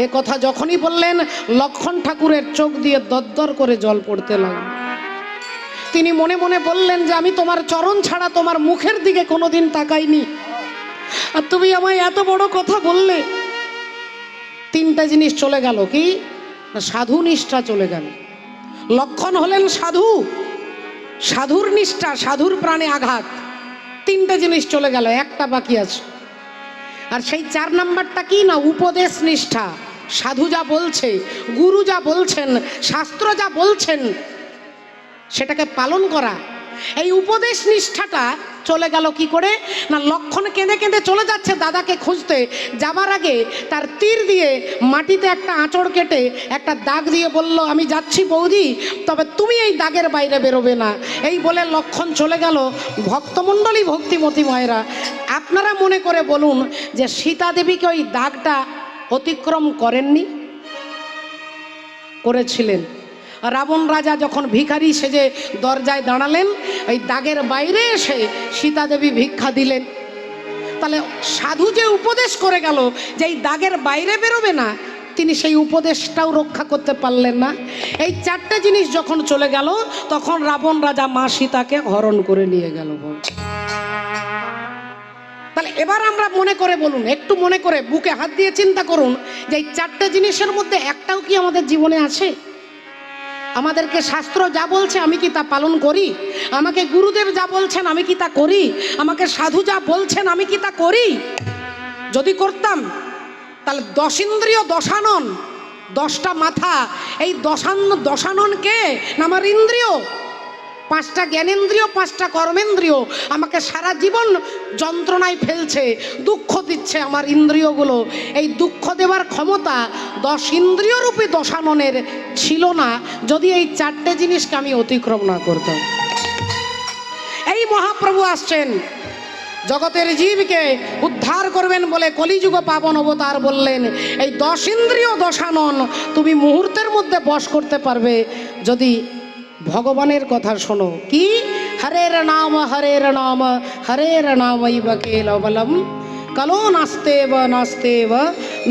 এ কথা যখনই বললেন, লক্ষণ ঠাকুরের চোখ দিয়ে দরদর করে জল পড়তে লাগলো। তিনি মনে মনে বললেন যে আমি তোমার চরণ ছাড়া তোমার মুখের দিকে কোনোদিন তাকাইনি, আর তুমি আমায় এত বড় কথা বললে। তিনটা জিনিস চলে গেল, কি না, সাধু নিষ্ঠা চলে গেল। লক্ষণ হলেন সাধু, সাধুর নিষ্ঠা, সাধুর প্রাণে আঘাত। তিনটা জিনিস চলে গেল, একটা বাকি আছে। আর সেই 4 নাম্বারটা কি না, উপদেশ নিষ্ঠা। সাধু যা বলছে, গুরু যা বলছেন, শাস্ত্র যা বলছেন, সেটাকে পালন করা। এই উপদেশ নিষ্ঠাটা চলে গেল কি করে না, লক্ষণ কেঁদে কেঁদে চলে যাচ্ছে দাদাকে খুঁজতে, যাবার আগে তার তীর দিয়ে মাটিতে একটা আঁচড় কেটে একটা দাগ দিয়ে বলল, আমি যাচ্ছি বৌদি, তবে তুমি এই দাগের বাইরে বেরোবে না। এই বলে লক্ষণ চলে গেল। ভক্তমণ্ডলী, ভক্তিমতী মায়েরা, আপনারা মনে করে বলুন যে সীতা দেবীকে ওই দাগটা অতিক্রম করেননি? করেছিলেন। রাবণ রাজা যখন ভিখারি সেজে দরজায় দাঁড়ালেন, ওই দাগের বাইরে এসে সীতা দেবী ভিক্ষা দিলেন। তাহলে সাধু যে উপদেশ করে গেল যে এই দাগের বাইরে বেরোবে না, তিনি সেই উপদেশটাও রক্ষা করতে পারলেন না। এই চারটে জিনিস যখন চলে গেল, তখন রাবণ রাজা মা সীতাকে হরণ করে নিয়ে গেল। তাহলে এবার আমরা মনে করে বলুন, একটু মনে করে বুকে হাত দিয়ে চিন্তা করুন যে এই চারটে জিনিসের মধ্যে একটাও কি আমাদের জীবনে আছে? আমাদেরকে শাস্ত্র যা বলছে আমি কি তা পালন করি? আমাকে গুরুদেব যা বলছেন আমি কি তা করি? আমাকে সাধু যা বলছেন আমি কি তা করি? যদি করতাম তাহলে 10 ইন্দ্রিয় দশানন, 10টা মাথা, এই দশানন কে না আমার ইন্দ্রিয়। 5টা জ্ঞানেন্দ্রিয়, 5টা কর্মেন্দ্রিয় আমাকে সারা জীবন যন্ত্রণায় ফেলছে, দুঃখ দিচ্ছে আমার ইন্দ্রিয়গুলো। এই দুঃখ দেওয়ার ক্ষমতা 10 ইন্দ্রিয়রূপী দশাননের ছিল না, যদি এই চারটে জিনিসকে আমি অতিক্রম না করতাম। এই মহাপ্রভু আসছেন জগতের জীবকে উদ্ধার করবেন বলে কলিযুগ পাবন অবতার বললেন, এই 10 ইন্দ্রিয় দশানন তুমি মুহূর্তের মধ্যে বশ করতে পারবে যদি ভগবানের কথা শোনো। কি? হরের নাম হরের নাম হরের নামৈব কেলবলম কলো নাস্তেব নাস্তেব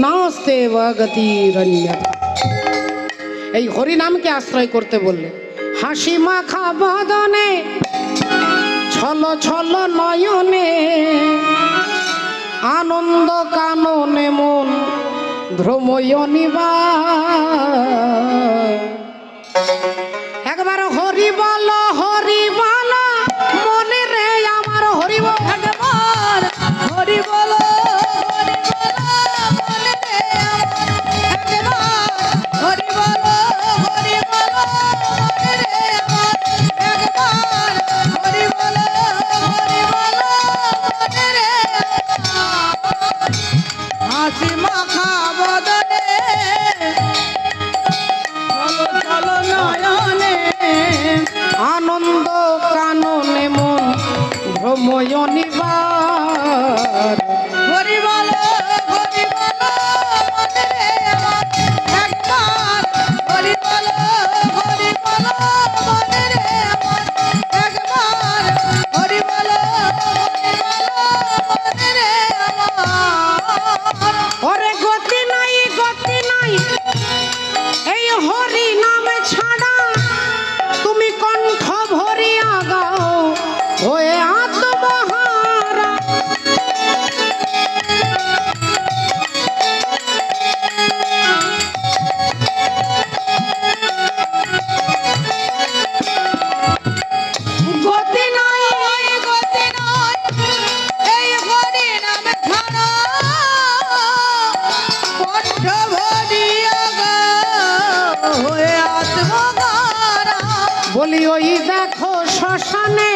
নাস্তেব গতিরন্যথা। এই হরিনামকে আশ্রয় করতে বললে। হাসি মাখা বদনে ছল ছল নয়নে আনন্দ কাননে মন ভ্রময় নিবার। একবার হরি বল মনে রে আমার হরি বল, একবার হরি বলো, হরি বলো মনে রে আমার, একবার হরি বলো, হরি বলো মনে রে আমার, একবার হরি বলো, হরি বলো মনে রে আমার। হাসি মাখা বদনে চলো চলো নয়নে আনন্দ কাননে মন ভ্রময় নিবার। হরি বলো, হরি বলো মনে রে আমার, একবার হরি বলো, হরি বলো মনে রে আমার, একবার হরি বলো, হরি বলো মনে রে আমার। ওরে গতি নাই এই হরি নামে ছাড়া, তুমি কণ্ঠ ভরিয়া গাও হয়ে আত্মহারা। গতি নাই গতি নাই এই হরি নামে ছাড়া, কণ্ঠ ভরিয়া গাও হয়ে আত্মহারা। বলি ওই দেখো শ্মশানে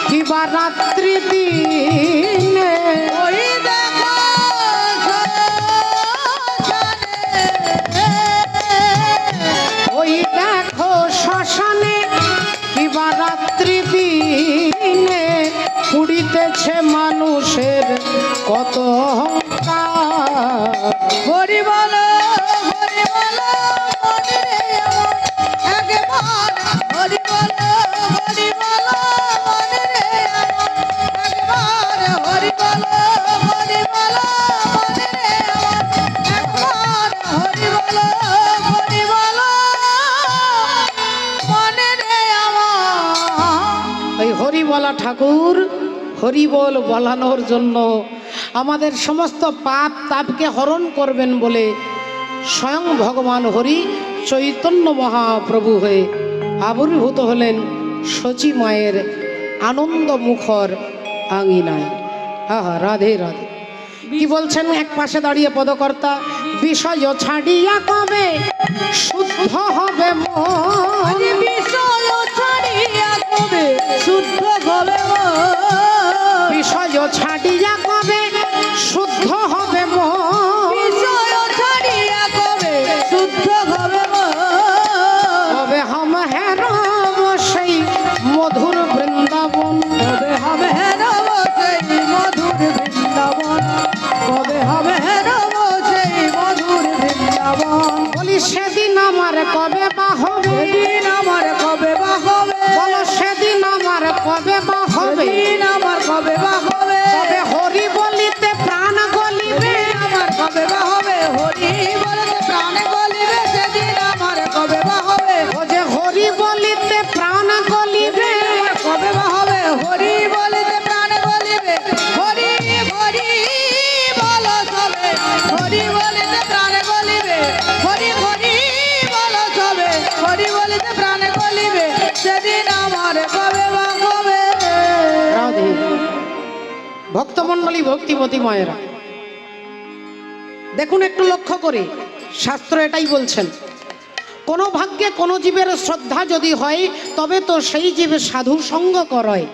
কিবা রাত্রি দিনে, ওই দেখো ওই দেখো শ্মশানে কিবা রাত্রি দিনে পুড়িতেছে মানুষের কত অহংকার। হরি বলো, হরি বলো মনে রে আমার, একবার হরি বলো, হরি বলো মনে রে আমার, একবার হরি বলো, হরি বলো মনে রে আমার, একবার হরি বলো, হরি বলো মনে রে আমার। এই হরি বলা ঠাকুর হরি বল বলানোর জন্য আমাদের সমস্ত পাপ তাপকে হরণ করবেন বলে স্বয়ং ভগবান হরি চৈতন্য মহাপ্রভু হয়ে আবির্ভূত হলেন শচী মায়ের আনন্দ মুখর আঙিনায়। আহা রাধে রাধে। কি বলছেন এক পাশে দাঁড়িয়ে পদকর্তা, বিষয় ছাড়িয়া কবে শুদ্ধ হবে মন, বিষয় ছাড়িয়া কবে শুদ্ধ কবে বা হবে হরি বলিতে প্রাণে গলিবে সেদিন আমার কবে বা হবে ও যে হরি বলিতে প্রাণ গলিবে, কবে বা হবে হরি বলিতে প্রাণে গলিবে হরি হরি বলো সবে হরি বলিতে প্রাণে গলিবে হরি হরি বলো সবে হরি বলিতে প্রাণে গলিবে সেদিন আমার কবে বা হবে। রাধে। ভক্তমণ্ডলী, ভক্তিমতী মায়েরা, দেখুন একটু লক্ষ্য করে, শাস্ত্র এটাই বলছেন, কোন ভাগ্যে কোন জীবের শ্রদ্ধা যদি হয় তবে তো সেই জীবে সাধু সঙ্গ করয়,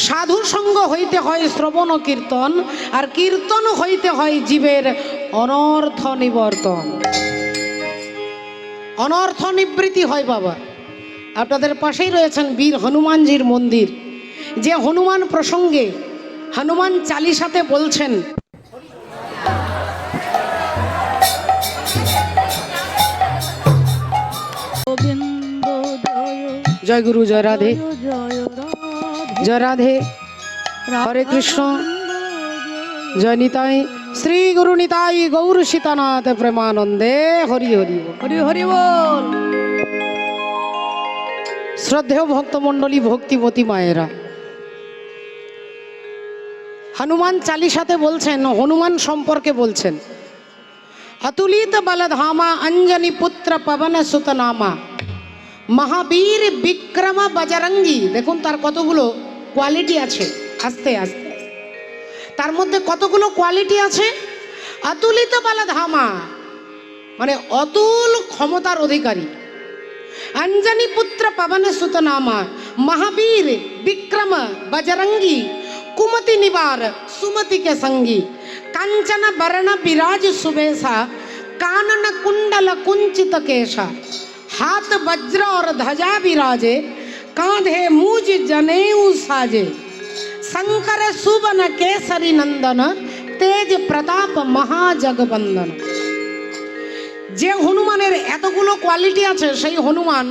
সাধু সঙ্গ হইতে হয় শ্রবণ ও কীর্তন, আর কীর্তন হইতে হয় জীবের অনর্থ নিবর্তন, অনর্থ নিবৃত্তি হয়। বাবা, আপনাদের পাশেই রয়েছেন বীর হনুমানজির মন্দির, যে হনুমান প্রসঙ্গে হনুমান চালিসাতে বলছেন, গোবিন্দ জয় জয় গুরু, জয় রাধে, জয় জয় রাধে, হরে কৃষ্ণ, জয় নিতাই, শ্রী গুরু নিতাই গৌর সীতানাথ প্রেমানন্দে, হরি হরি বল। হরি হরি বল। শ্রদ্ধেয় ভক্তমণ্ডলী, ভক্তিমতী মায়েরা, হনুমান চালিসাতে বলছেন, হনুমান সম্পর্কে বলছেন, অতুলিত বলধামা অঞ্জনি পুত্র পবন সুত নামা মহাবীর বিক্রম বজরঙ্গী। দেখুন তার কতগুলো কোয়ালিটি আছে, আস্তে আস্তে তার মধ্যে কতগুলো কোয়ালিটি আছে। অতুলিত বলধামা মানে অতুল ক্ষমতার অধিকারী, अंजनी पुत्र पवन सुत नामा महावीर विक्रम बजरंगी कुमति निवार सुमति के संगी कंचन वर्ण विराज सुबेसा कानन कुंडल कुंचित केशा हाथ वज्र और ध्वजा विराजे कांधे मूज जनेऊ साजे शंकर सुवन केसरी नंदन तेज प्रताप महाजगबंदन। যে হনুমানের এতগুলো কোয়ালিটি আছে সেই হনুমান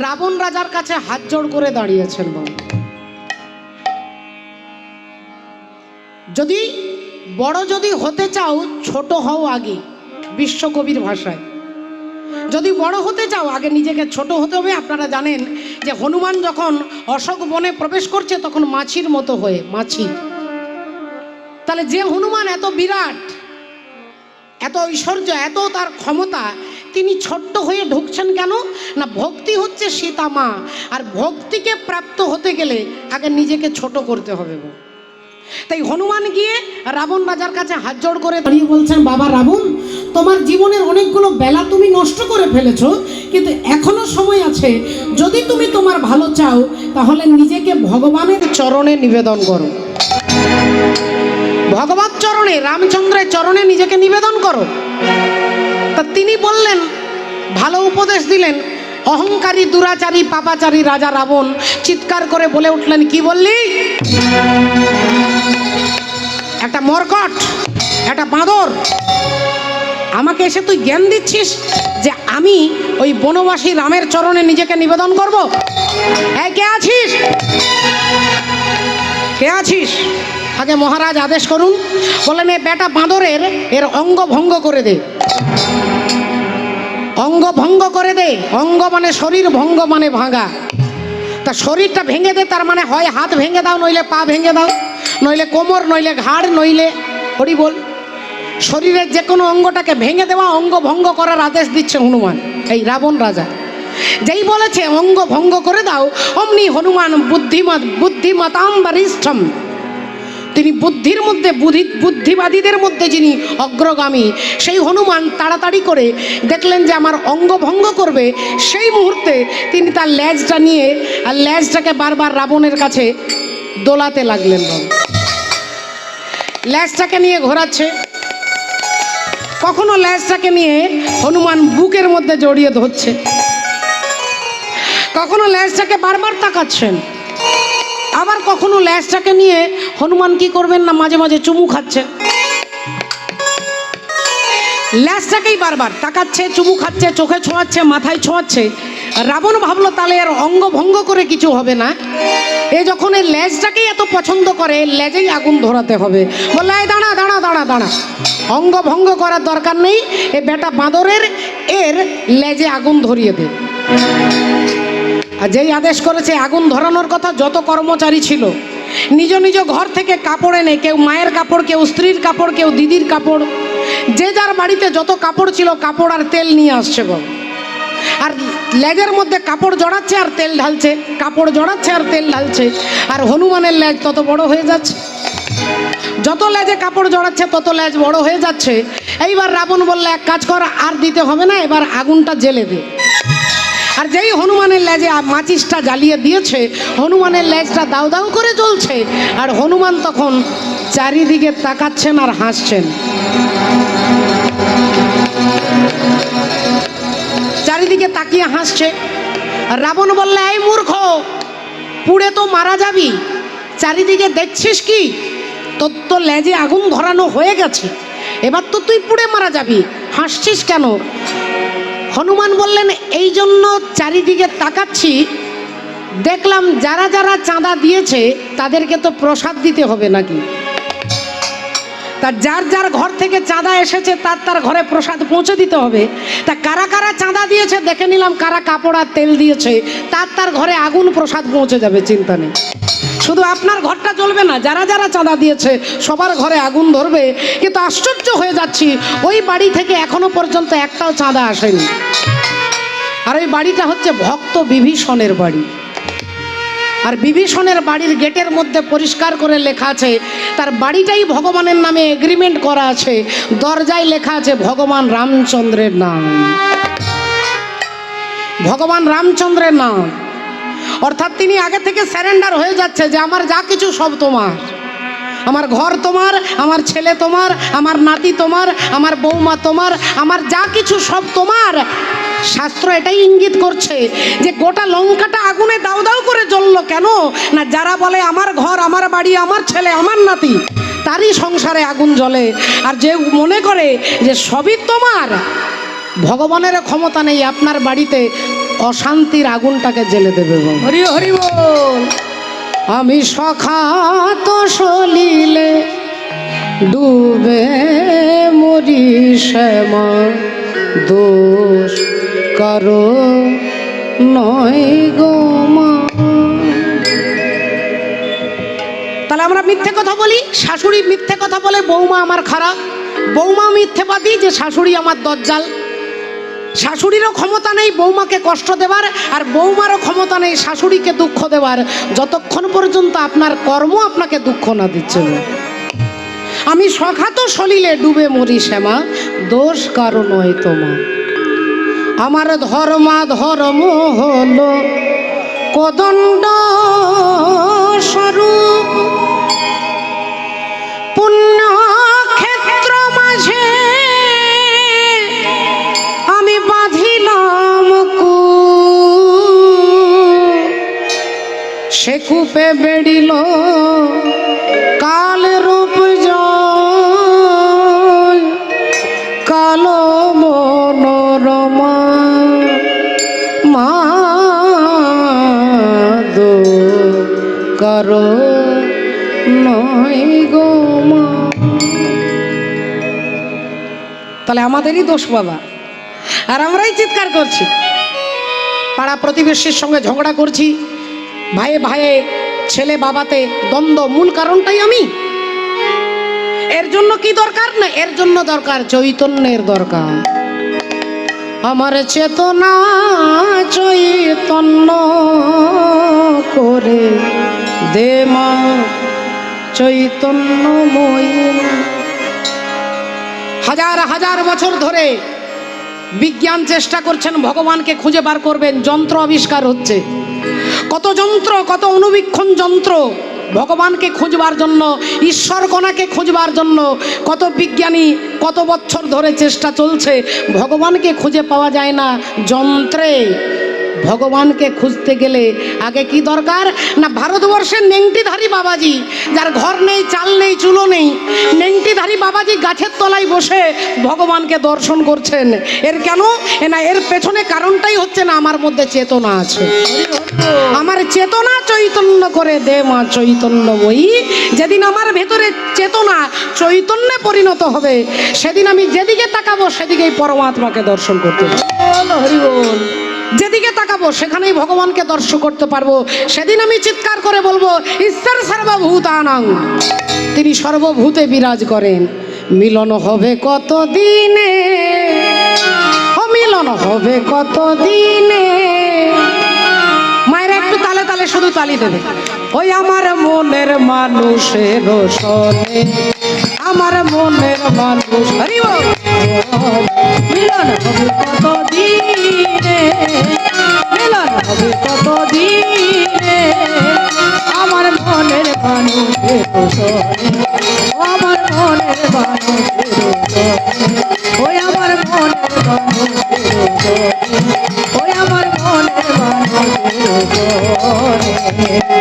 রাবণ রাজার কাছে হাত জোড় করে দাঁড়িয়েছেন। যদি বড় যদি হতে চাও ছোট হও আগে, বিশ্বকবির ভাষায়, যদি বড় হতে চাও আগে নিজেকে ছোট হতে হবে। আপনারা জানেন যে হনুমান যখন অশোক বনে প্রবেশ করছে তখন মাছির মতো হয়ে, মাছি। তাহলে যে হনুমান এত বিরাট, এত ঐশ্বর্য, এত তার ক্ষমতা, তিনি ছোট্ট হয়ে ঢুকছেন কেন? না ভক্তি হচ্ছে সীতা মা, আর ভক্তিকে প্রাপ্ত হতে গেলে আগে নিজেকে ছোট করতে হবে। তাই হনুমান গিয়ে রাবণ রাজার কাছে হাত জোড় করে দাঁড়িয়ে বলছেন, বাবা রাবণ, তোমার জীবনের অনেকগুলো বেলা তুমি নষ্ট করে ফেলেছো, কিন্তু এখনো সময় আছে। যদি তুমি তোমার ভালো চাও তাহলে নিজেকে ভগবানের চরণে নিবেদন করো, ভগবত চরণে, রামচন্দ্রের চরণে নিজেকে নিবেদন করো। তা তিনি বললেন, ভালো উপদেশ দিলেন। অহংকারী, দুরাচারী, পাপাচারী রাজা রাবণ চিৎকার করে বলে উঠলেন, কি বললি? একটা মরকট, একটা বাঁদর, আমাকে এসে তুই জ্ঞান দিচ্ছিস যে আমি ওই বনবাসী রামের চরণে নিজেকে নিবেদন করব? হ্যাঁ, কে আছিস? কে আছিস? আগে মহারাজ আদেশ করুন। বললেন, এ বেটা বাঁদরের এর অঙ্গ ভঙ্গ করে দে, অঙ্গ ভঙ্গ করে দে। অঙ্গ মানে শরীর, ভঙ্গ মানে ভাঙা। তা শরীরটা ভেঙে দে, তার মানে হয় হাত ভেঙে দাও, নইলে পা ভেঙে দাও, নইলে কোমর, নইলে ঘাড়, নইলে হরি বল। শরীরের যে কোনো অঙ্গটাকে ভেঙে দেওয়া, অঙ্গ ভঙ্গ করার আদেশ দিচ্ছে হনুমান, এই রাবণ রাজা। যেই বলেছে অঙ্গ ভঙ্গ করে দাও, অমনি হনুমান বুদ্ধিমতাম বরিষ্ঠম, তিনি বুদ্ধির মধ্যে, বুদ্ধিবাদীদের মধ্যে যিনি অগ্রগামী, সেই হনুমান তাড়াতাড়ি করে দেখলেন যে আমার অঙ্গ ভঙ্গ করবে। সেই মুহূর্তে তিনি তার লেজটা নিয়ে, আর লেজটাকে বারবার রাবণের কাছে দোলাতে লাগলেন। লেজটাকে নিয়ে ঘোরাচ্ছে, কখনো লেজটাকে নিয়ে হনুমান বুকের মধ্যে জড়িয়ে ধরছে, কখনো লেজটাকে বারবার তাকাচ্ছেন, আবার কখনো ল্যাজটাকে নিয়ে হনুমান কি করবেন না মাঝে মাঝে চুমু খাচ্ছেন। ল্যাজটাকেই বারবার তাকাচ্ছে, চুমু খাচ্ছে, চোখে ছোঁয়াচ্ছে, মাথায় ছোঁয়াচ্ছে। রাবণ ভাবলো তাহলে এর অঙ্গ ভঙ্গ করে কিছু হবে না, এ যখন এই লেজটাকেই এত পছন্দ করে, লেজেই আগুন ধরাতে হবে। বললে এই দাঁড়া দাঁড়া দাঁড়া দাঁড়া, অঙ্গ ভঙ্গ করার দরকার নেই, এ বেটা বাঁদরের এর লেজে আগুন ধরিয়ে দে। আর যেই আদেশ করেছে আগুন ধরানোর কথা, যত কর্মচারী ছিল নিজ নিজ ঘর থেকে কাপড় এনে, কেউ মায়ের কাপড়, কেউ স্ত্রীর কাপড়, কেউ দিদির কাপড়, যে যার বাড়িতে যত কাপড় ছিল কাপড় আর তেল নিয়ে আসছে গো। আর লেজের মধ্যে কাপড় জড়াচ্ছে আর তেল ঢালছে, কাপড় জড়াচ্ছে আর তেল ঢালছে। আর হনুমানের লেজ তত বড় হয়ে যাচ্ছে, যত লেজে কাপড় জড়াচ্ছে তত লেজ বড় হয়ে যাচ্ছে। এইবার রাবণ বললে এক কাজ কর, আর দিতে হবে না, এবার আগুনটা জ্বেলে দে। আর যেই হনুমানের লেজে মাচিসটা জ্বালিয়ে দিয়েছে, হনুমানের লেজটা দাউ দাউ করে জ্বলছে। আর হনুমান তখন চারিদিকে তাকাচ্ছেন আর হাসছেন, চারিদিকে তাকিয়ে হাসছে। আর রাবণ বললে এই মূর্খ, পুড়ে তো মারা যাবি, চারিদিকে দেখছিস কি? তোর তো লেজে আগুন ধরানো হয়ে গেছে, এবার তো তুই পুড়ে মারা যাবি, হাসছিস কেন? হনুমান বললেন এই জন্য চারিদিকে তাকাচ্ছি, দেখলাম যারা যারা চাঁদা দিয়েছে তাদেরকে তো প্রসাদ দিতে হবে নাকি, তা যার যার ঘর থেকে চাঁদা এসেছে তার তার ঘরে প্রসাদ পৌঁছে দিতে হবে। তা কারা কারা চাঁদা দিয়েছে দেখে নিলাম, কারা কাপড় আর তেল দিয়েছে তার তার ঘরে আগুন প্রসাদ পৌঁছে যাবে, চিন্তা নেই। শুধু আপনার ঘরটা জ্বলবে না, যারা যারা চাঁদা দিয়েছে সবার ঘরে আগুন ধরবে। কিন্তু আশ্চর্য হয়ে যাচ্ছি, ওই বাড়ি থেকে এখনো পর্যন্ত একটাও চাঁদা আসেনি। আর ওই বাড়িটা হচ্ছে ভক্ত বিভীষণের বাড়ি। আর বিভীষণের বাড়ির গেটের মধ্যে পরিষ্কার করে লেখা আছে তার বাড়িটাই ভগবানের নামে এগ্রিমেন্ট করা আছে, দরজায় লেখা আছে ভগবান রামচন্দ্রের নাম, ভগবান রামচন্দ্রের নাম। অর্থাৎ তিনি আগে থেকে স্যারেন্ডার হয়ে যাচ্ছে যে আমার যা কিছু সব তোমার, আমার ঘর তোমার, আমার ছেলে তোমার, আমার নাতি তোমার, আমার বৌমা তোমার, আমার যা কিছু সব তোমার। শাস্ত্র এটাই ইঙ্গিত করছে যে গোটা লঙ্কাটা আগুনে দাউ দাউ করে জ্বললো কেন না, যারা বলে আমার ঘর, আমার বাড়ি, আমার ছেলে, আমার নাতি, তারই সংসারে আগুন জ্বলে। আর যে মনে করে যে সবই তোমার, ভগবানের ক্ষমতা নেই আপনার বাড়িতে অশান্তির আগুনটাকে জ্বেলে দেবে। হরি হরি বল। আমি সখাত সলিলে ডুবে মরি শ্যামা, দোষ কারো নয় গো মা। তাহলে আমরা মিথ্যে কথা বলি, শাশুড়ি মিথ্যে কথা বলে বৌমা আমার খারাপ, বৌমা মিথ্যেবাদী যে শাশুড়ি আমার দজ্জাল। শাশুড়িরও ক্ষমতা নেই বৌমাকে কষ্ট দেবার, আর বৌমারও ক্ষমতা নেই শাশুড়িকে দুঃখ দেবার, যতক্ষণ পর্যন্ত আপনার কর্ম আপনাকে দুঃখ না দিচ্ছে। আমি সখাত সলিলে ডুবে মরি শ্যামা, দোষ কারো নয় তোমার। আমার ধর্মা ধর্ম হলো কোদণ্ড স্বরূপ, পুণ্য ক্ষেত্র মাঝে আমি বাঁধিলাম সে কূপে বেড়িল কাল রূপ জয়, কালো মনোরমা মাদো কারো নয় গো মা। তাহলে আমাদেরই দোষ বাবা, আর আমরাই চিৎকার করছি, পাড়া প্রতিবেশীর সঙ্গে ঝগড়া করছি, ভাইয়ে ভাইয়ে, ছেলে বাবাতে দ্বন্দ্ব, মূল কারণটাই আমি। এর জন্য কি দরকার না, এর জন্য দরকার চৈতন্যের দরকার। আমার চেতনা চৈতন্য করে দে মা চৈতন্যময়ী। হাজার হাজার বছর ধরে বিজ্ঞান চেষ্টা করছেন ভগবানকে খুঁজে বার করবেন, যন্ত্র আবিষ্কার হচ্ছে, কত যন্ত্র, কত অনুবীক্ষণ যন্ত্র ভগবানকে খুঁজবার জন্য, ঈশ্বর কণাকে খুঁজবার জন্য কত বিজ্ঞানী কত বছর ধরে চেষ্টা চলছে, ভগবানকে খুঁজে পাওয়া যায় না। যন্ত্রে ভগবানকে খুঁজতে গেলে আগে কি দরকার না, ভারতবর্ষের নেংটিধারী বাবাজি, যার ঘর নেই, চাল নেই, চুলো নেই, নেংটিধারী বাবাজি গাছের তলায় বসে ভগবানকে দর্শন করছেন। এর কেন? না, এর পেছনে কারণটাই হচ্ছে না আমার মধ্যে চেতনা আছে। আমার চেতনা চৈতন্য করে দে মা চৈতন্যময়ী। যেদিন আমার ভেতরে চেতনা চৈতন্যে পরিণত হবে, সেদিন আমি যেদিকে তাকাবো সেদিকেই পরমাত্মাকে দর্শন করতে পারবো। হরি বল। যেদিকে তাকাবো সেখানেই ভগবানকে দর্শন করতে পারবো। সেদিন আমি চিৎকার করে বলবো, ঈশ্বর সর্বভূতানাং, তিনি সর্বভূতে বিরাজ করেন। মিলন হবে কত দিনে, ও মিলন হবে কত দিনে। মায়েরা একটু তালে তালে শুধু তালি দেবে। ওই আমার মনের মানুষের সনে, আমার মনের মানুষ, হরি বল। মিলন হবে কত দিনে, মিলন হবে কত দিনে, আমার মনের মানুষের সনে, আমার মনের মানুষের সনে, ওই আমার মনের মানুষের সনে, ওই আমার মনের মানুষের সনে।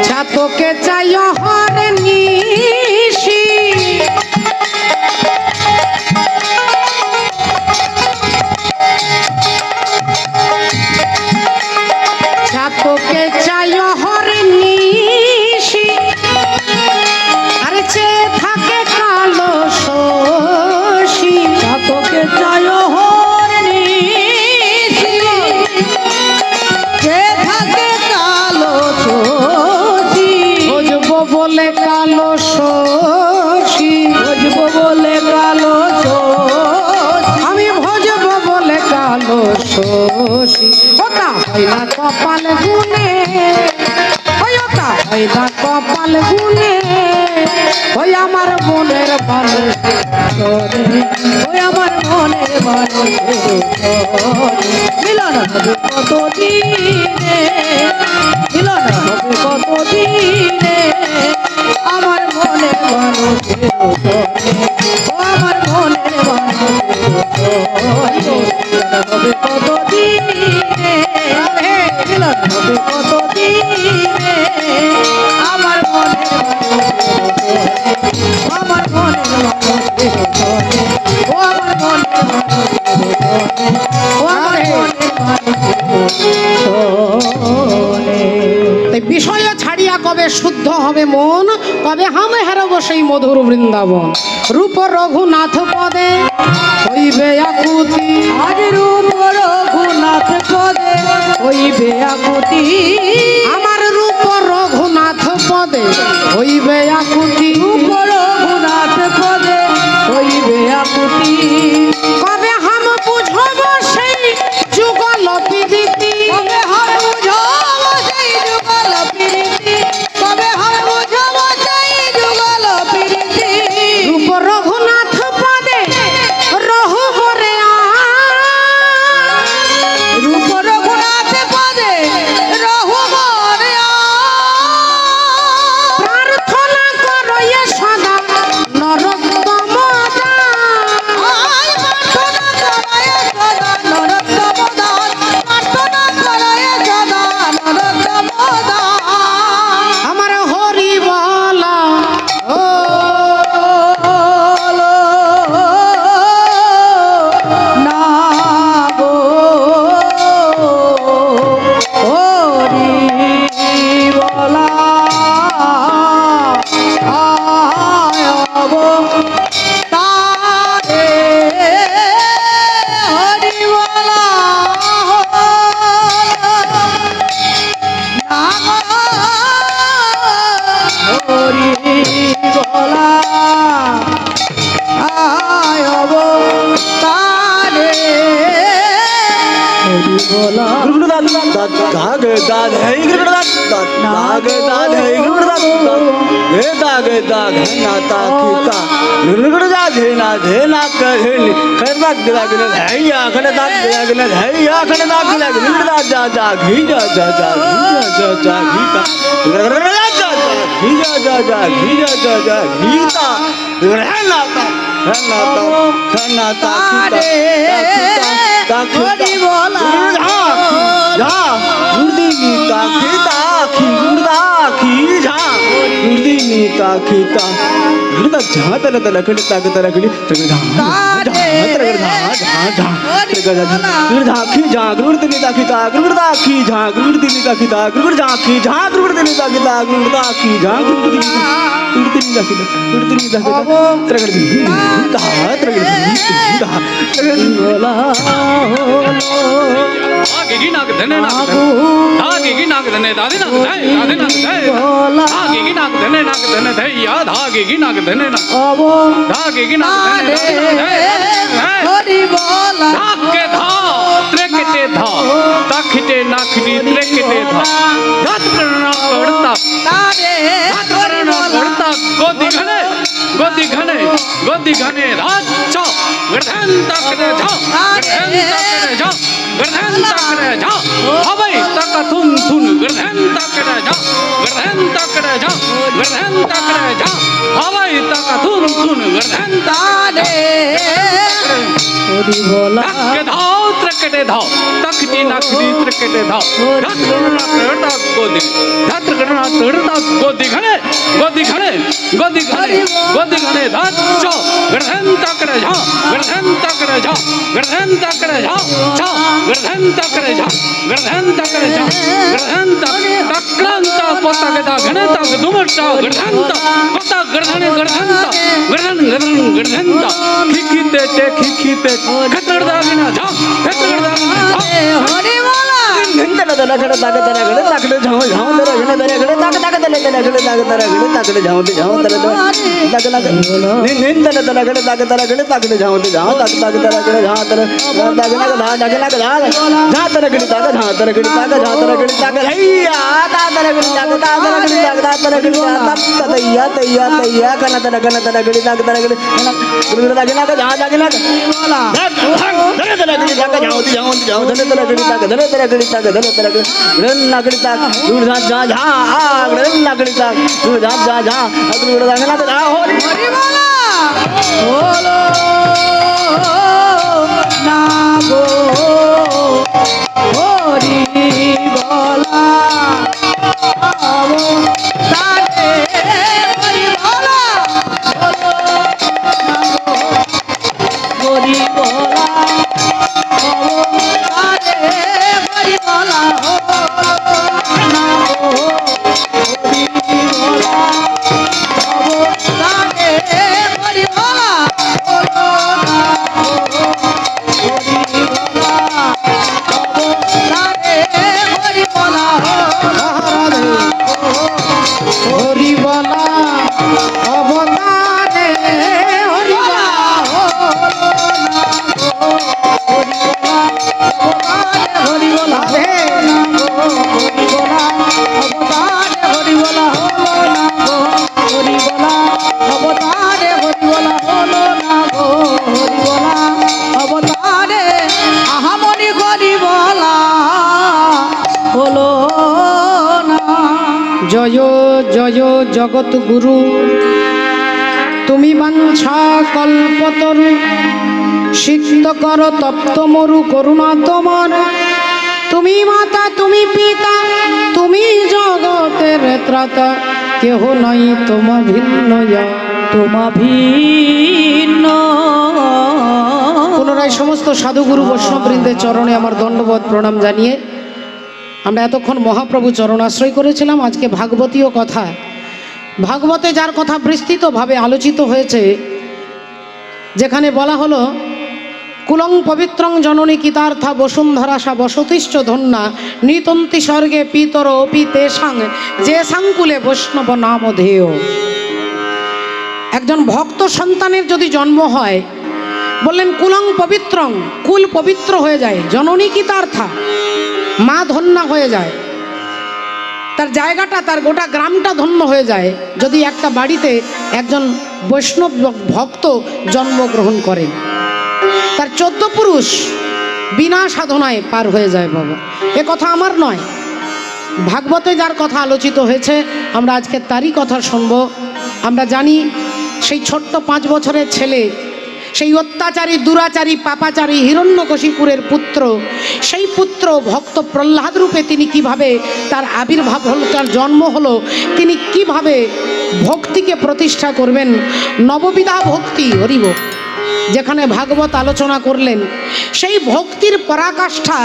ছাতকে চাই হরে নিশি, ছাতকে চাই হরে নিশি, আরে চেয়ে থাকে কালো শশী। তোকে চায় হরি যে থাকে কালো চোখি, বুঝবো বলে কালো শশী, বুঝবো বলে কালো চোখি, আমি ভজবো বলে কালো শশী। ওটা হয় না কপাল গুনে, ওটা হয় না কপাল গুনে, ওই আমার মনের মানুষ ওই আমার মনের মানুষের সনে। মিলন হবে কত দিনে, মিলন হবে কত দিনে, আমার মনের মানুষের সনে, ও আমার মনের মানুষের সনে। মিলন হবে কত দিনে, মিলন হবে কত দিনে, আমার মনের মানুষের সনে, আমার মনের মানুষের সনে, ও আমার মনের মানুষের সনে, ও আমার মনের মানুষের সনে। তাই বিষয় ছাড়িয়া কবে শুদ্ধ হবে মন, কবে হামে হারব সেই মধুর বৃন্দাবন। রূপ রঘুনাথ পদে হইবে আকুতি, আজ রূপ রঘুনাথ পদে হইবে আকুতি, আমার রূপ রঘুনাথ পদে হইবে আকুতি। রূপ রঘুনাথ পদে হইবে আকুতি, কবে হাম বুঝব সেই যুগল প্রীতি, কবে হবে বুঝব সেই যুগল প্রীতি, কবে হবে বুঝব সেই যুগল প্রীতি, রূপ রঘুনাথ পদে রহু হরে রূপ রঘুনাথ পদে রহু মরে প্রার্থনা করো এ সদা নরোত্তম আয় প্রার্থনা করায় সদা নরোত্তম দাস, প্রার্থনা করায় সদা নরোত্তম দাস। আমার হরি বলা ও না গো হরি বলা আয়ব তারে হরি বলা না হরি বলা আয়ব তারে হরি বলা তারে হরি বলা झा गुर्दी ताखी ताखी गुर्दाखी झा गुर्दी ताखी ता गुर्दा झा तल तल खड़ ताक तल खड़ी तगड़ झा तगड़ झा झा झा तगड़ झा गुर्दाखी झा गुर्दी ताखी ता गुर्दाखी झा गुर्दी ताखी ता गुर्दाखी झा गुर्दी ताखी ता गुर्दाखी झा गुर्दी ताखी ता गुर्दी ताखी ता तगड़ ता तगड़ ता बोला आगे की नाक धने नाक आगे की नाक धने दादी नाक धने दादी नाक धने आगे की नाक धने धे याद आगे की नाक धने नाक आगे की नाक धने হরি বলা के धा त्रेकटे धा ताखिटे नाखिटी त्रेकटे धा धात करना पड़ता তারে धात करना पड़ता गोदी घने गोदी घने गोदी घने राज चा गर्दन तकरे जा गर्दन तकरे जा गर्दन तकरे जा हवाई तक थुन थुन गर्दन तकरे जा गर्दन तकरे जा गर्दन तकरे जा हवाई तक थुन थुन गर्दन তারে হরি বলা के धाव त्रकटे धाव तकटी नाखटी त्रकटे धाव धात करना पड़ता गोदी धात करना पड़ता गोदी घने गोदी घने गोदी घने गोदी घने धात चा गर्दन तकरे जा गर्दन तकरे जा गर्दन तकरे जा चा गर्दन तकरे जा गर्दन तकरे जा गर्दन तक्रांता पोता गदा घने तक दुमटा गर्दन पोता गर्दन गर्दन गर्दन गर्दन गर्दन खिखिते ते खिखिते खतड़ दागिना जा खतड़ दागिना जा হরি বলা तल तल खड़ ताक तल खड़ ताकड़े झाओ झाओ तल घने तल खड़े ताक ताक तल तल खड़े ताक तल खड़े ताकड़े झाओ ते झाओ तल तल ताक ताक निन तल तल खड़े ताक तल खड़े ताकड़े झाओ ते झाओ ताक ताक तल खड़े झाओ तल ताक ना धा ताक ना धा झा तल खड़ी ताक झा तल खड़ी ताक झा तल खड़ी ताक हैया ता तल खड़ी ताक ता तल खड़ी ताक ता तल खड़ी ताक तैया तैया तैया कना तल खड़ी ताक तल खड़ी गुरु ताक ना झा ताक ना বলা धने तल खड़ी ताक झाओ ते झाओ ते झाओ धने तल खड़ी ताक धने तल खड़ी ताक धने तल खड़ी रन नाकड़ी ताक गुरु झा झा झा रन नाकड़ी ताक गुरु झा झा झा गुरु ताक ना झा होरी হরি বলা হলো না গো হরি বলা তারে হরি বলা হলো না গো হরি বলা তারে হরি বলা হলো না গো হরি বলা তারে হরি বলা হলো না গো হরি বলা তারে হরি বলা হলো হরি বলা অবতারে হরি বলা হরি বলা হে না গো হরি বলা অবতারে হরি বলা হলো না গো হরি বলা অবতারে হরি বলা হলো না গো হরি বলা অবতারে আহামরি হরি বলা হলো না জয় জয় জগৎ গুরু তুমি বাঞ্ছা কল্পতরু সিক্ত কর তপ্ত মরু করুণা তোমার তুমি মাতা তুমি পিতা তুমি জগতের ত্রাতা কেহ নাই তোমা ভিন্ন তোমা ভিন্ন পুনরায় সমস্ত সাধুগুরু বৈষ্ণববৃন্দের চরণে আমার দণ্ডবোধ প্রণাম জানিয়ে আমরা এতক্ষণ মহাপ্রভু চরণাশ্রয় করেছিলাম। আজকে ভাগবতীয় কথা, ভাগবতে যার কথা বিস্তৃতভাবে আলোচিত হয়েছে, যেখানে বলা হলো কুলং পবিত্রং জননী কিতার্থা বসুন্ধরাসা বসতিষ্ঠ ধন্যা নৃতন্তি স্বর্গে পিতর অপি তেষাং যে সাংকুলে বৈষ্ণব নামধেয়। একজন ভক্ত সন্তানের যদি জন্ম হয়, বললেন কুলং পবিত্রং, কুল পবিত্র হয়ে যায়, জননী কিতার্থা মা ধন্যা হয়ে যায়, তার জায়গাটা তার গোটা গ্রামটা ধন্য হয়ে যায় যদি একটা বাড়িতে একজন বৈষ্ণব ভক্ত জন্মগ্রহণ করেন। তার 14 পুরুষ বিনা সাধনায় পার হয়ে যায়। বাবা, এ কথা আমার নয়, ভাগবতে যার কথা আলোচিত হয়েছে আমরা আজকে তারই কথা শুনব। আমরা জানি সেই ছোট্ট 5 বছরের ছেলে, সেই অত্যাচারী দুরাচারী পাপাচারী হিরণ্যকশিপুরের পুত্র, সেই পুত্র চরিত্র ভক্ত প্রহ্লাদ রূপে তিনি কিভাবে তার আবির্ভাব হলো, তার জন্ম হলো, তিনি কিভাবে ভক্তিকে প্রতিষ্ঠা করবেন। নববিধা ভক্তি হরিব, যেখানে ভাগবত আলোচনা করলেন, সেই ভক্তির পরাকাষ্ঠা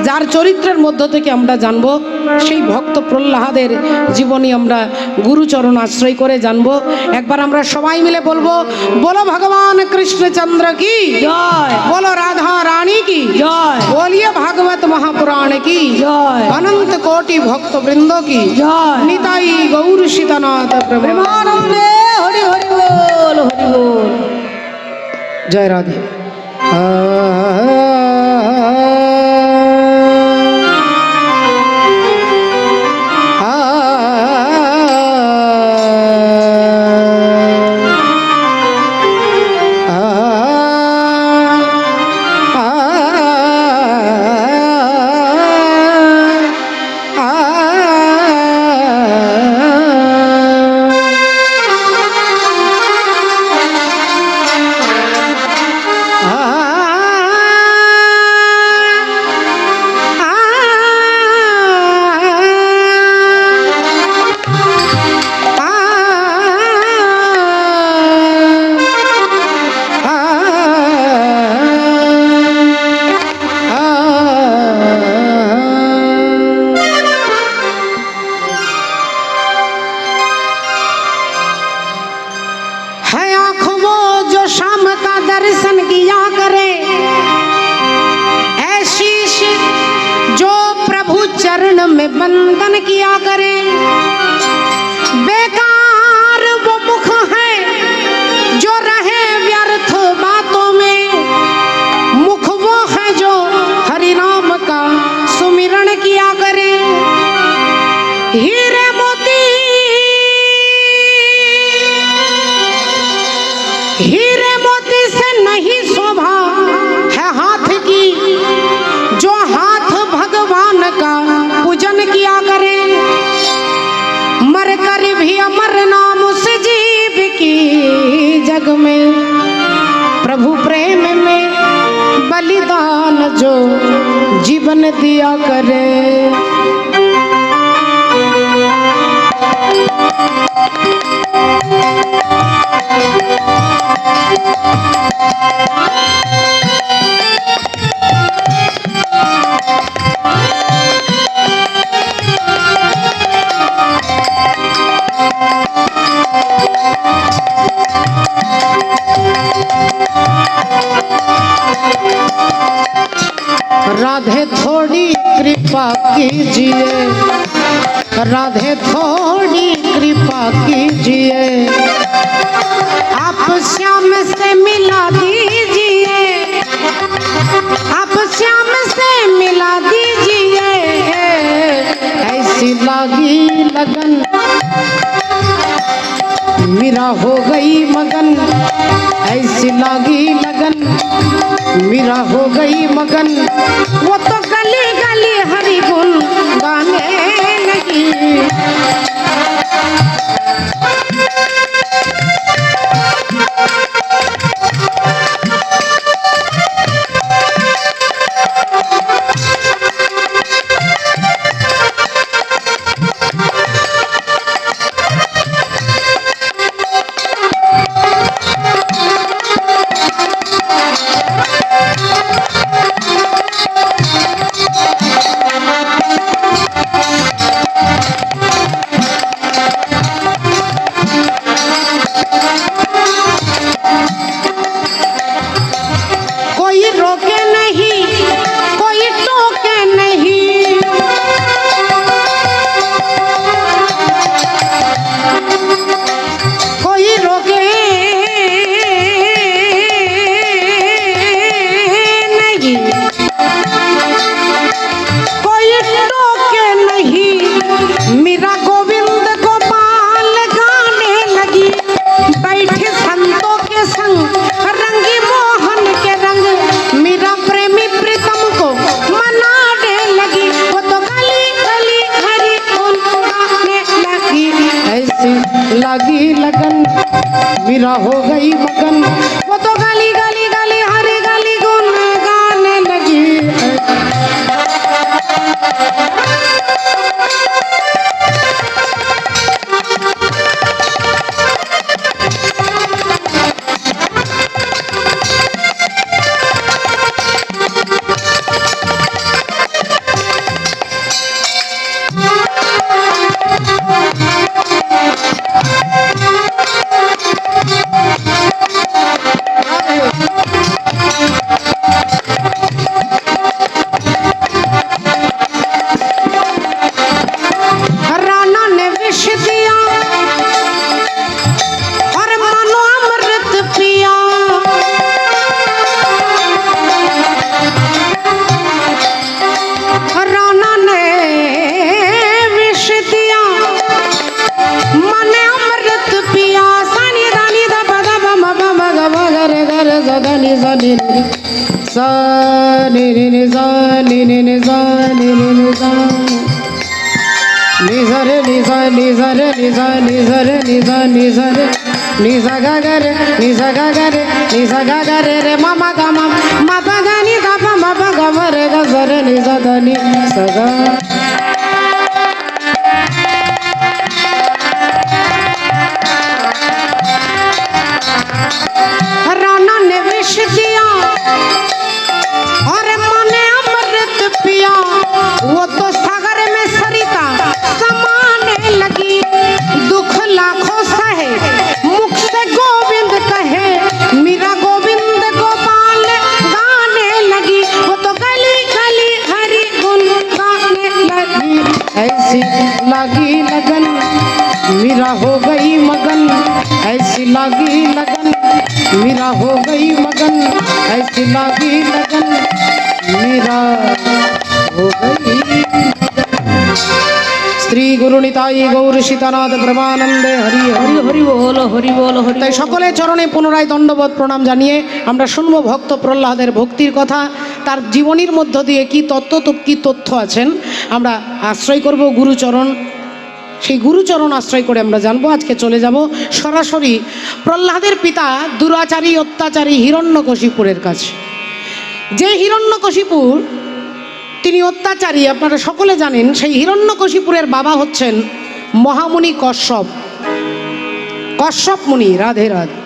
যার চরিত্রের মধ্য থেকে আমরা জানব, সেই ভক্ত প্রহ্লাদের জীবনী আমরা গুরুচরণ আশ্রয় করে জানব। একবার আমরা সবাই মিলে বলবো, বলো ভগবান কৃষ্ণচন্দ্র কি জয় बोलो राधा रानी की জয় बोलिए भागवत महापुराण की জয় अनंत कोटि भक्त वृंदों की জয় निताई गौर सीतानाथ प्रभु প্রেমানন্দে হরি হরি বল হরি বল। जय राधे। दर्शन किया करे, ऐशीष जो प्रभु चरण में बंदन किया करे। बेकार वो मुख है जो रहे व्यर्थ बातों में, मुख वो है जो हरि नाम का सुमिरण किया करे। हीरे मोती हीरे मोती से नहीं शोभा है हाथ की, जो हाथ भगवान का पूजन किया करे। मर कर भी अमर नाम से जीव की जग में, प्रभु प्रेम में बलिदान जो जीवन दिया करे। राधे थोड़ी कृपा कीजिए, राधे थोड़ी कृपा कीजिए, आप श्याम से मिला दीजिए, आप श्याम से मिला दीजिए। ऐसी लागी लगन मेरा हो गई मगन, ऐसी लागी लगन मेरा हो गई मगन। वो तो गली गली हरि गुण गाने लगी। लागी लगन मेरा हो गई मगन। वो तो गली गली गली हर गली गुन गाने लगी। राणा ने विष दिया और मानो अमृत पिया। राणा ने विष दिया मने अमृत पिया। सानी दानी दा बदा बम बम गम गरे गरे जदनी जनी सा नि नि नि सा नि नि नि सा नि नि नि सा निजरे निजा निजरे निजा निजरे निजा निजरे निजा गरे निजा गरे निजा गरे रे मामा गामा मापा गानी गापा मापा गमरे गजरे निजा दानी सगा। राणा ने विष दिया और मने अमृत पिया। वो तो सागर में सरिता समाने लगी। दुख लाखों सहे मुख से गोविंद कहे। मेरा गोविंद गोपाल गाने लगी। वो तो गली गली हरि गुण गाने लगी। ऐसी लगी लगन मेरा हो गई मगन। ऐसी लगी लगन मेरा हो गई मगन। ऐसी लगी लगन मेरा हो गई मगन। श्री गुरु निताई गौर सीतानाथ ब्रह्मानंदे हरि हरि हरि बोल हरि बोल हरि। তাই সকলে চরণে পুনরায় দণ্ডবোধ প্রণাম জানিয়ে আমরা শুনবো ভক্ত প্রহ্লাদের ভক্তির কথা। তার জীবনীর মধ্য দিয়ে কি তথ্য আছেন আমরা আশ্রয় করব গুরুচরণ। সেই গুরুচরণ আশ্রয় করে আমরা জানবো। আজকে চলে যাব সরাসরি প্রহ্লাদের পিতা দুরাচারী অত্যাচারী হিরণ্যকশিপুরের কাছে। যে হিরণ্যকশিপুর তিনি অত্যাচারী আপনারা সকলে জানেন। সেই হিরণ্যকশিপুরের বাবা হচ্ছেন মহামুনি কশ্যপ। কশ্যপ মুনি রাধে রাধে।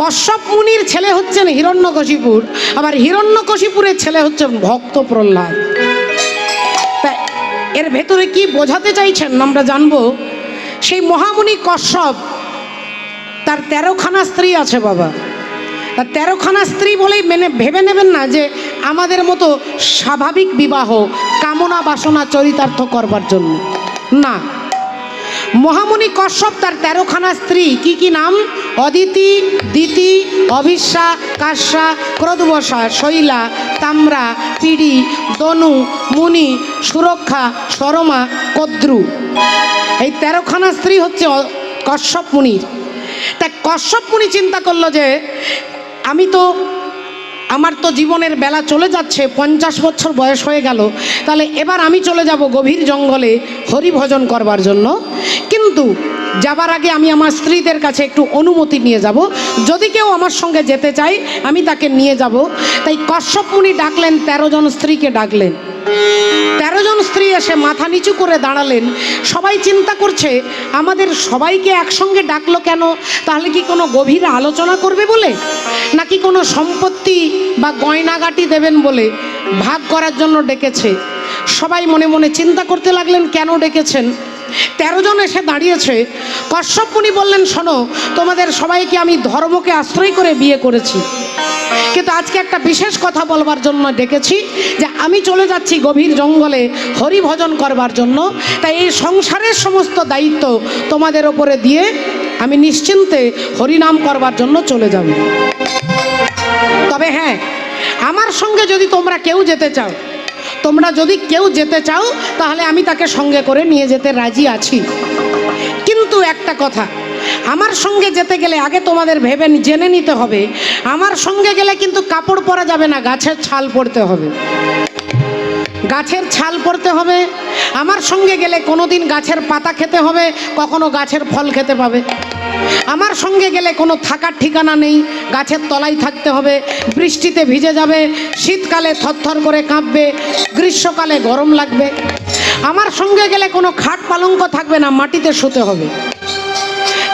কশ্যপ মুনির ছেলে হচ্ছেন হিরণ্যকশিপুর। আবার হিরণ্যকশিপুরের ছেলে হচ্ছেন ভক্ত প্রহ্লাদ। এর ভেতরে কি বোঝাতে চাইছেন আমরা জানবো। সেই মহামুনি কশ্যপ তার 13খানা স্ত্রী আছে বাবা। তার 13খানা স্ত্রী বলেই ভেবে নেবেন না যে আমাদের মতো স্বাভাবিক বিবাহ কামনা বাসনা চরিতার্থ করবার জন্য না। মহামুনি কশ্যপ তার 13খানা স্ত্রী কি কি নাম? অদিতি, দিতি, অভিশ্যা, কাশ্যা, ক্রোধবশা, শৈলা, তাম্রা, পিড়ি, দনু, মুনি, সুরক্ষা, শরমা, কদ্রু। এই 13খানা স্ত্রী হচ্ছে কশ্যপ মুনির। তাই কশ্যপ মুনি চিন্তা করলো যে আমার তো জীবনের বেলা চলে যাচ্ছে, 50 বছর বয়স হয়ে গেল, তাহলে এবার আমি চলে যাব গভীর জঙ্গলে হরি ভজন করবার জন্য। কিন্তু যাবার আগে আমি আমার স্ত্রীদের কাছে একটু অনুমতি নিয়ে যাব। যদি কেউ আমার সঙ্গে যেতে চায় আমি তাকে নিয়ে যাব। তাই কশ্যপ মুনি ডাকলেন 13 জন স্ত্রীকে ডাকলেন। 13 জন স্ত্রী এসে মাথা নিচু করে দাঁড়ালেন। সবাই চিন্তা করছে আমাদের সবাইকে একসঙ্গে ডাকলো কেন? তাহলে কি কোনো গভীর আলোচনা করবে বলে, নাকি কোনো সম্পত্তি বা গয়নাগাটি দেবেন বলে ভাগ করার জন্য ডেকেছে? সবাই মনে মনে চিন্তা করতে লাগলেন কেন ডেকেছেন। 13 জন এসে দাঁড়িয়েছে। কশ্যপ মুনি বললেন, শোনো, তোমাদের সবাইকে আমি ধর্মকে আশ্রয় করে বিয়ে করেছি, কিন্তু আজকে একটা বিশেষ কথা বলবার জন্য ডেকেছি যে আমি চলে যাচ্ছি গভীর জঙ্গলে হরি ভজন করবার জন্য। তাই এই সংসারের সমস্ত দায়িত্ব তোমাদের ওপরে দিয়ে আমি নিশ্চিন্তে হরিনাম করবার জন্য চলে যাব। তবে হ্যাঁ, আমার সঙ্গে যদি তোমরা কেউ যেতে চাও তাহলে আমি তাকে সঙ্গে করে নিয়ে যেতে রাজি আছি। কিন্তু একটা কথা, আমার সঙ্গে যেতে গেলে আগে তোমাদের জেনে নিতে হবে, আমার সঙ্গে গেলে কিন্তু কাপড় পরা যাবে না, গাছের ছাল পরতে হবে। গাছের ছাল পরতে হবে। আমার সঙ্গে গেলে কোনোদিন গাছের পাতা খেতে হবে, কখনো গাছের ফল খেতে পাবে। আমার সঙ্গে গেলে কোনো থাকার ঠিকানা নেই, গাছের তলায় থাকতে হবে, বৃষ্টিতে ভিজে যাবে, শীতকালে থরথর করে কাঁপবে, গ্রীষ্মকালে গরম লাগবে। আমার সঙ্গে গেলে কোনো খাট পালঙ্ক থাকবে না, মাটিতে শুতে হবে।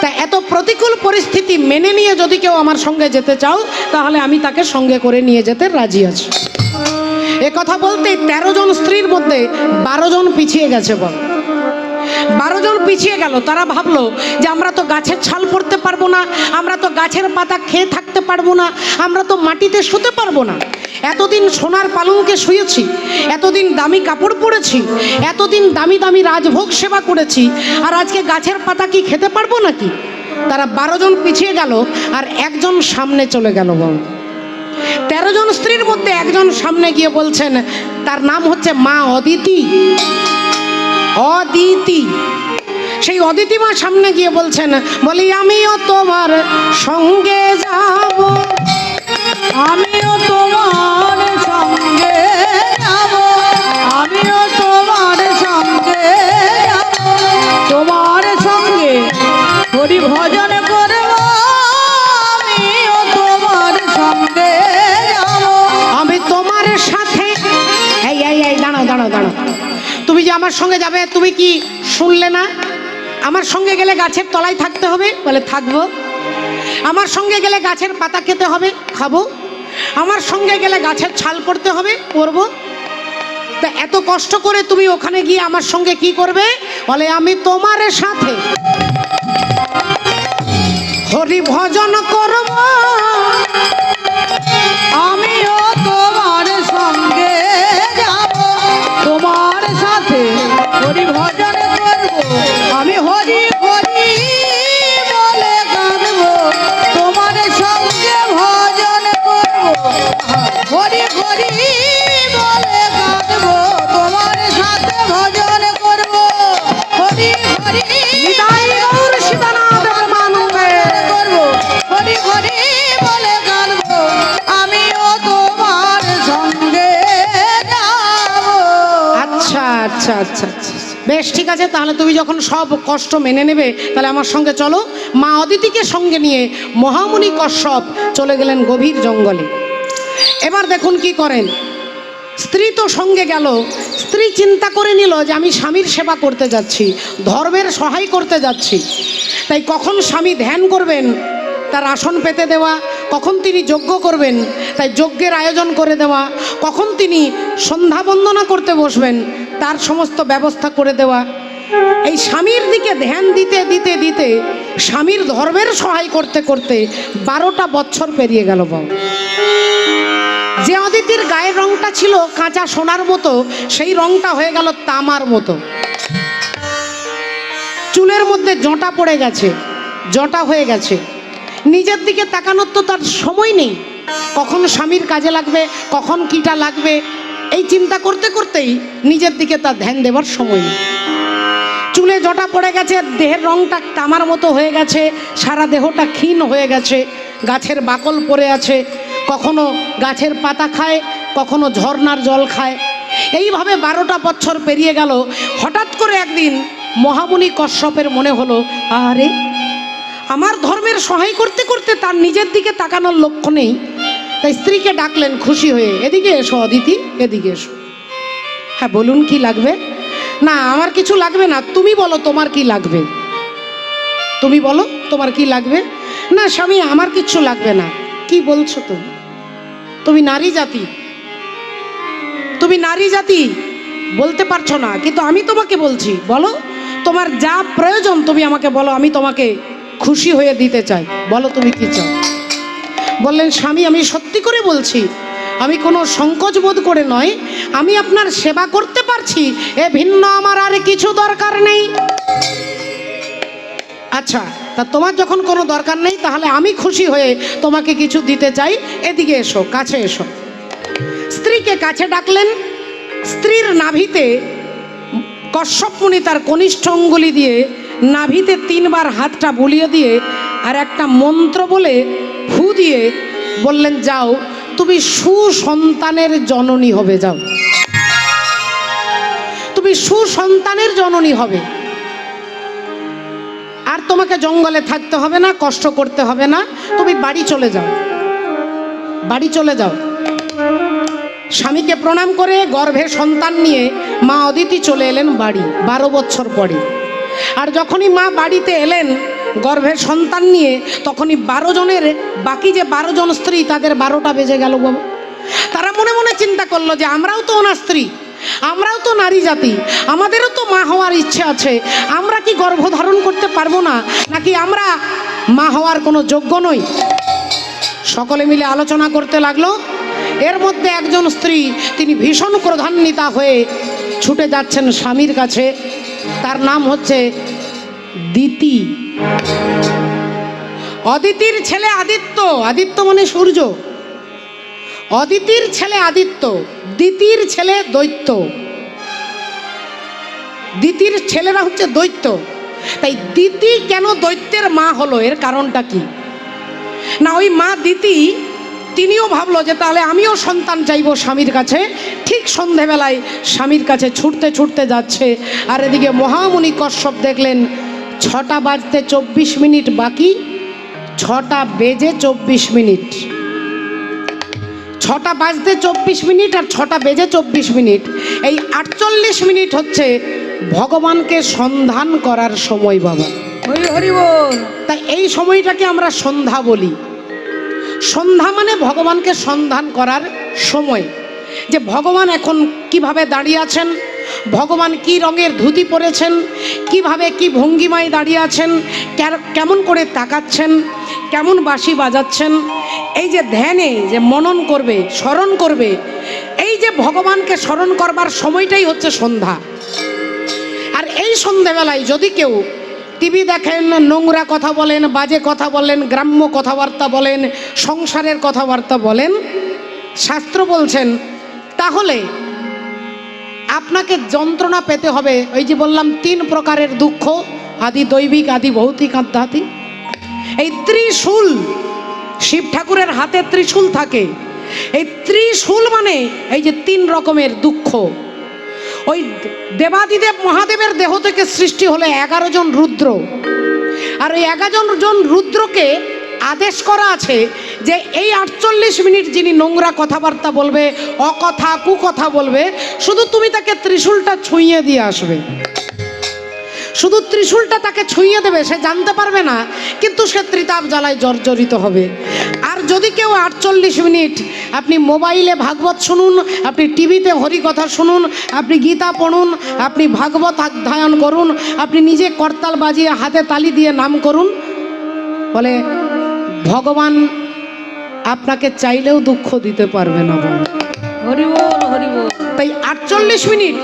তা এত প্রতিকূল পরিস্থিতি মেনে নিয়ে যদি কেউ আমার সঙ্গে যেতে চাও, তাহলে আমি তাকে সঙ্গে করে নিয়ে যেতে রাজি আছি। এ কথা বলতে 13 জন স্ত্রীর মধ্যে 12 জন পিছিয়ে গেছে। বল, 12 জন পিছিয়ে গেল। তারা ভাবলো যে আমরা তো গাছের ছাল পড়তে পারবো না, আমরা তো গাছের পাতা খেয়ে থাকতে পারবো না, আমরা তো মাটিতে শুতে পারবো না। এতদিন সোনার পালঙ্কে শুয়েছি, এতদিন দামি কাপড় পরেছি, এতদিন দামি দামি রাজভোগ সেবা করেছি, আর আজকে গাছের পাতা কি খেতে পারবো নাকি? তারা 12 জন পিছিয়ে গেল আর একজন সামনে চলে গেল। বল, 13 জন স্ত্রীর মধ্যে একজন সামনে গিয়ে বলছেন, তার নাম হচ্ছে মা অদিতি। অদিতি, সেই অদিতি মা সামনে গিয়ে বলছেন, বলি আমিও তোমার সঙ্গে যাব, আমিও তোমার সঙ্গে যাব, আমিও তোমার সঙ্গে যাব, তোমার সঙ্গে হরি ভজন করব, আমিও তোমার সঙ্গে যাব। আমি তোমার সাথে। এই এই এই দাঁড়াও দাঁড়াও দাঁড়াও, তুমি যে আমার সঙ্গে যাবে, তুমি কি শুনলে না? আমার সঙ্গে গেলে গাছের তলায় থাকতে হবে, বলে থাকবো। আমার সঙ্গে গেলে গাছের পাতা খেতে হবে, খাবো। আমার সঙ্গে গেলে গাছের ছাল পড়তে হবে, পরবো। তা এত কষ্ট করে তুমি ওখানে গিয়ে আমার সঙ্গে কি করবে? বলে আমি তোমার সাথে হরি ভজন করব, আমিও তোমার সঙ্গে যাব, তোমার সাথে হরি ভজন করব, আমি হরি হরি বলে গানব, তোমার সঙ্গে ভজন করব, হরি হরি বলে গানব, তোমার সাথে ভজন করব, হরি হরি নিতাই গৌর শিবানাথ প্রেমানন্দে। করব, হরি হরি বলে গানব, আমিও তোমার সঙ্গে যাব। আচ্ছা আচ্ছা আচ্ছা আচ্ছা, বেশ ঠিক আছে। তাহলে তুমি যখন সব কষ্ট মেনে নেবে, তাহলে আমার সঙ্গে চলো। মা অদিতিকে সঙ্গে নিয়ে মহামুনি কশ্যপ চলে গেলেন গভীর জঙ্গলে। এবার দেখুন কি করেন। স্ত্রী তো সঙ্গে গেল, স্ত্রী চিন্তা করে নিল যে আমি স্বামীর সেবা করতে যাচ্ছি, ধর্মের সহায় করতে যাচ্ছি, তাই কখন স্বামী ধ্যান করবেন তার আসন পেতে দেওয়া, কখন তিনি যজ্ঞ করবেন তাই যজ্ঞের আয়োজন করে দেওয়া, কখন তিনি সন্ধ্যা বন্দনা করতে বসবেন তার সমস্ত ব্যবস্থা করে দেওয়া। এই স্বামীর দিকে ধ্যান দিতে দিতে দিতে স্বামীর ধর্মের সহায় করতে করতে 12টা বছর পেরিয়ে গেল। বাবু, যে অদিতির গায়ের রংটা ছিল কাঁচা সোনার মতো, সেই রংটা হয়ে গেল তামার মতো। চুলের মধ্যে জটা পড়ে গেছে, জটা হয়ে গেছে। নিজের দিকে তাকানোর তো তার সময় নেই, কখন স্বামীর কাজে লাগবে, কখন কিটা লাগবে, এই চিন্তা করতে করতেই নিজের দিকে তার ধ্যান দেবার সময় নেই। চুলে জটা পড়ে গেছে, দেহের রংটা তামার মতো হয়ে গেছে, সারা দেহটা ক্ষীণ হয়ে গেছে, গাছের বাকল পড়ে আছে, কখনো গাছের পাতা খায়, কখনো ঝর্ণার জল খায়। এইভাবে 12টা বছর পেরিয়ে গেল। হঠাৎ করে একদিন মহামুনি কশ্যপের মনে হলো, আরে আমার ধর্মের সহায় করতে করতে তার নিজের দিকে তাকানোর লক্ষ্য নেই। তাই স্ত্রীকে ডাকলেন খুশি হয়ে, এদিকে এসো অদিতি, এদিকে এসো। হ্যাঁ বলুন, কি লাগবে? না আমার কিছু লাগবে না, তুমি বলো তোমার কি লাগবে, তুমি বলো তোমার কি লাগবে। না স্বামী আমার কিচ্ছু লাগবে না। কি বলছো তুমি? তুমি নারী জাতি, তুমি নারী জাতি বলতে পারছো না, কিন্তু আমি তোমাকে বলছি, বলো তোমার যা প্রয়োজন তুমি আমাকে বলো, আমি তোমাকে খুশি হয়ে দিতে চাই, বলো তুমি কি চাও। বললেন, স্বামী আমি সত্যি করে বলছি, আমি কোনো সংকোচ বোধ করে নয়, আমি আপনার সেবা করতে পারছি, এ ভিন্ন আমার আর কিছু দরকার নেই। আচ্ছা, তা তোমার যখন কোনো দরকার নেই, তাহলে আমি খুশি হয়ে তোমাকে কিছু দিতে চাই, এদিকে এসো, কাছে এসো। স্ত্রীকে কাছে ডাকলেন। স্ত্রীর নাভিতে কশ্যপ মুনি তার কনিষ্ঠ অঙ্গুলি দিয়ে নাভিতে 3 বার হাতটা বুলিয়ে দিয়ে আর একটা মন্ত্র বলে ফু দিয়ে বললেন, যাও তুমি সুসন্তানের জননী হবে, যাও তুমি সুসন্তানের জননী হবে। আর তোমাকে জঙ্গলে থাকতে হবে না, কষ্ট করতে হবে না, তুমি বাড়ি চলে যাও, বাড়ি চলে যাও। স্বামীকে প্রণাম করে গর্ভে সন্তান নিয়ে মা অদিতি চলে এলেন বাড়ি 12 বছর পরে। আর যখনই মা বাড়িতে এলেন গর্ভের সন্তান নিয়ে, তখনই 12 জনের, বাকি যে 12 জন স্ত্রী তাদের 12টা বেজে গেল বাবা। তারা মনে মনে চিন্তা করলো যে আমরাও তো ওনার স্ত্রী, আমরাও তো নারী জাতি, আমাদেরও তো মা হওয়ার ইচ্ছে আছে, আমরা কি গর্ভধারণ করতে পারবো না, নাকি আমরা মা হওয়ার কোনো যোগ্য নই? সকলে মিলে আলোচনা করতে লাগলো। এর মধ্যে একজন স্ত্রী, তিনি ভীষণ ক্রোধান্বিতা হয়ে ছুটে যাচ্ছেন স্বামীর কাছে। তার নাম হচ্ছে দিতি। অদিতির ছেলে আদিত্য, আদিত্য মানে সূর্য, অদিতির ছেলে আদিত্য, দিতির ছেলে দৈত্য। দিতির ছেলেরা হচ্ছে দৈত্য। তাই দিতি কেন দৈত্যের মা হলো, এর কারণটা কি? না, ওই মা দিতি তিনিও ভাবলো যে তাহলে আমিও সন্তান চাইবো স্বামীর কাছে। ঠিক সন্ধেবেলায় স্বামীর কাছে ছুটতে ছুটতে যাচ্ছে। আর এদিকে মহামুনি কশ্যপ দেখলেন 6টা বাজতে 24 মিনিট বাকি, 6টা বেজে 24 মিনিট, 6টা বাজতে 24 মিনিট আর 6টা বেজে 24 মিনিট, এই 48 মিনিট হচ্ছে ভগবানকে সন্ধান করার সময় বাবা। হরি হরি বল। তাই এই সময়টাকে আমরা সন্ধ্যা বলি। সন্ধ্যা মানে ভগবানকে সন্ধান করার সময়, যে ভগবান এখন কিভাবে দাঁড়িয়ে আছেন, ভগবান কি রঙের ধুতি পরেছেন, কিভাবে কি ভঙ্গিমায় দাঁড়িয়ে আছেন, কেমন করে তাকাচ্ছেন, কেমন বাঁশি বাজাচ্ছেন, এই যে ধ্যানে যে মনন করবে, স্মরণ করবে, এই যে ভগবানকে স্মরণ করবার সময়টাই হচ্ছে সন্ধ্যা। আর এই সন্ধ্যাবেলায় যদি কেউ টিভি দেখেন, নোংরা কথা বলেন, বাজে কথা বলেন, গ্রাম্য কথাবার্তা বলেন, সংসারের কথাবার্তা বলেন, শাস্ত্র বলছেন তাহলে আপনাকে যন্ত্রণা পেতে হবে। ওই যে বললাম 3 প্রকারের দুঃখ, আদি দৈবিক, আদি ভৌতিক, আধ্যাত্মিক। এই ত্রিশূল, শিব ঠাকুরের হাতে ত্রিশূল থাকে। এই ত্রিশূল মানে এই যে 3 রকমের দুঃখ। ওই দেবাদিদেব মহাদেবের দেহ থেকে সৃষ্টি হলে 11 জন রুদ্র। আর ওই 11 জন রুদ্রকে আদেশ করা আছে যে এই 48 মিনিট যিনি নোংরা কথাবার্তা বলবে, অকথা কুকথা বলবে, শুধু তুমি তাকে ত্রিশূলটা ছুঁয়ে দিয়ে আসবে। শুধু ত্রিশূলটা তাকে ছুঁয়ে দেবে, সে জানতে পারবে না, কিন্তু সে ত্রিতাপ জ্বালায় জর্জরিত হবে। আর যদি কেউ 48 মিনিট আপনি মোবাইলে ভাগবত শুনুন, আপনি টিভিতে হরিকথা শুনুন, আপনি গীতা পড়ুন, আপনি ভাগবত অধ্যয়ন করুন, আপনি নিজে করতাল বাজিয়ে হাতে তালি দিয়ে নাম করুন, বলে ভগবান আপনাকে চাইলেও দুঃখ দিতে পারবে না। হরি বল হরি বল। তাই 48 মিনিট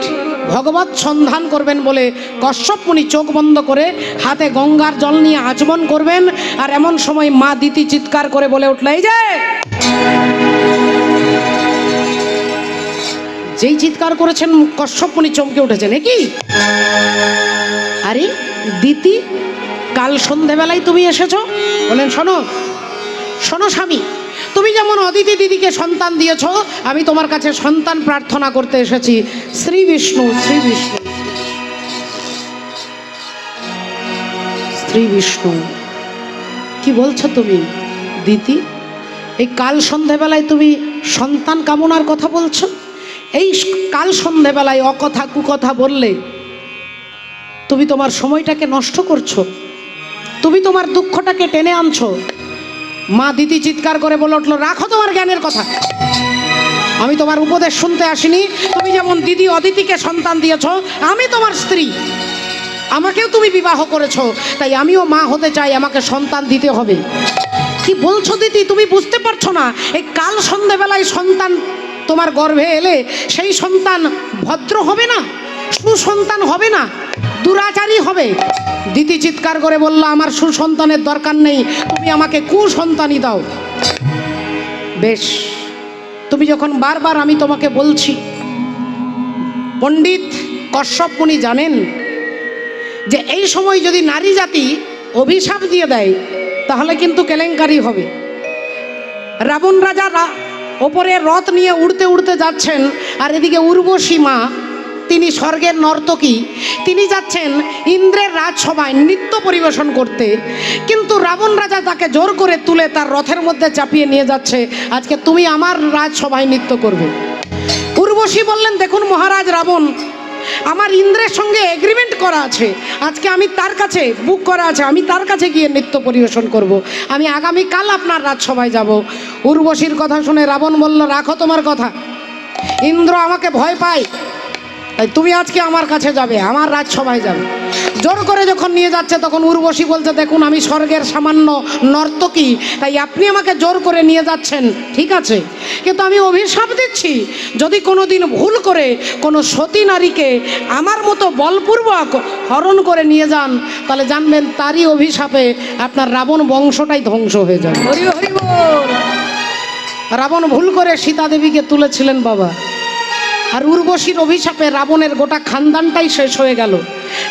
ভগবত সন্ধান করবেন বলে কশ্যপ মুনি চোখ বন্ধ করে হাতে গঙ্গার জল নিয়ে আচমন করবেন। আর এমন সময় মা দিতি চিৎকার করে বলে উঠল, এই যে, যেই চিৎকার করেছেন কশ্যপ মুনি চমকে উঠেছেন, এ কি? আরে দিতি, কাল সন্ধেবেলায় তুমি এসেছো? বলেন, শোনো শোনো স্বামী, তুমি যেমন অদিতি দিদিকে সন্তান দিয়েছ, আমি তোমার কাছে সন্তান প্রার্থনা করতে এসেছি। শ্রী বিষ্ণু, শ্রী বিষ্ণু, শ্রী বিষ্ণু। কি বলছো তুমি দিতি? এই কাল সন্ধেবেলায় তুমি সন্তান কামনার কথা বলছো? এই কাল সন্ধেবেলায় অকথা কুকথা বললে তুমি তোমার সময়টাকে নষ্ট করছো, তুমি তোমার দুঃখটাকে টেনে আনছো। মা দিতি চিৎকার করে বলে উঠলো, রাখো তোমার জ্ঞানের কথা, আমি তোমার উপদেশ শুনতে আসিনি। তুমি যেমন দিদি অদিতিকে সন্তান দিয়েছ, আমি তোমার স্ত্রী, আমাকেও তুমি বিবাহ করেছো, তাই আমিও মা হতে চাই, আমাকে সন্তান দিতে হবে। কি বলছো দিদি, তুমি বুঝতে পারছো না? এই কাল সন্ধ্যাবেলায় সন্তান তোমার গর্ভে এলে সেই সন্তান ভদ্র হবে না, সুসন্তান হবে না, দুরাচারী হবে। দিতি চিৎকার করে বলল, আমার সুসন্তানের দরকার নেই, তুমি আমাকে কুসন্তানই দাও। বেশ, তুমি যখন বারবার আমি তোমাকে বলছি। পণ্ডিত কশ্যপ মুনি জানেন যে এই সময় যদি নারী জাতি অভিশাপ দিয়ে দেয় তাহলে কিন্তু কেলেঙ্কারি হবে। রাবণ রাজা ওপরে রথ নিয়ে উড়তে উড়তে যাচ্ছেন, আর এদিকে উর্বশী মা তিনি স্বর্গের নর্তকী, তিনি যাচ্ছেন ইন্দ্রের রাজসভায় নৃত্য পরিবেশন করতে, কিন্তু রাবণ রাজা তাকে জোর করে তুলে তার রথের মধ্যে চাপিয়ে নিয়ে যাচ্ছে, আজকে তুমি আমার রাজসভায় নৃত্য করবে। উর্বশী বললেন, দেখুন মহারাজ রাবণ, আমার ইন্দ্রের সঙ্গে এগ্রিমেন্ট করা আছে, আজকে আমি তার কাছে বুক করা আছে, আমি তার কাছে গিয়ে নৃত্য পরিবেশন করব, আমি আগামীকাল আপনার রাজসভায় যাব। উর্বশীর কথা শুনে রাবণ বলল, রাখো তোমার কথা, ইন্দ্র আমাকে ভয় পায়, তাই তুমি আজকে আমার কাছে যাবে, আমার রাজসভায় যাবে। জোর করে যখন নিয়ে যাচ্ছে তখন উর্বশী বলছে, দেখুন আমি স্বর্গের সামান্য নর্তকী, তাই আপনি আমাকে জোর করে নিয়ে যাচ্ছেন, ঠিক আছে, কিন্তু আমি অভিশাপ দিচ্ছি, যদি কোনো দিন ভুল করে কোনো সতী নারীকে আমার মতো বলপূর্বক হরণ করে নিয়ে যান, তাহলে জানবেন তারই অভিশাপে আপনার রাবণ বংশটাই ধ্বংস হয়ে যাবে। হরি হরি বল। রাবণ ভুল করে সীতা দেবীকে তুলেছিলেন বাবা, আর উর্বশীর অভিশাপে রাবণের গোটা খানদানটাই শেষ হয়ে গেল।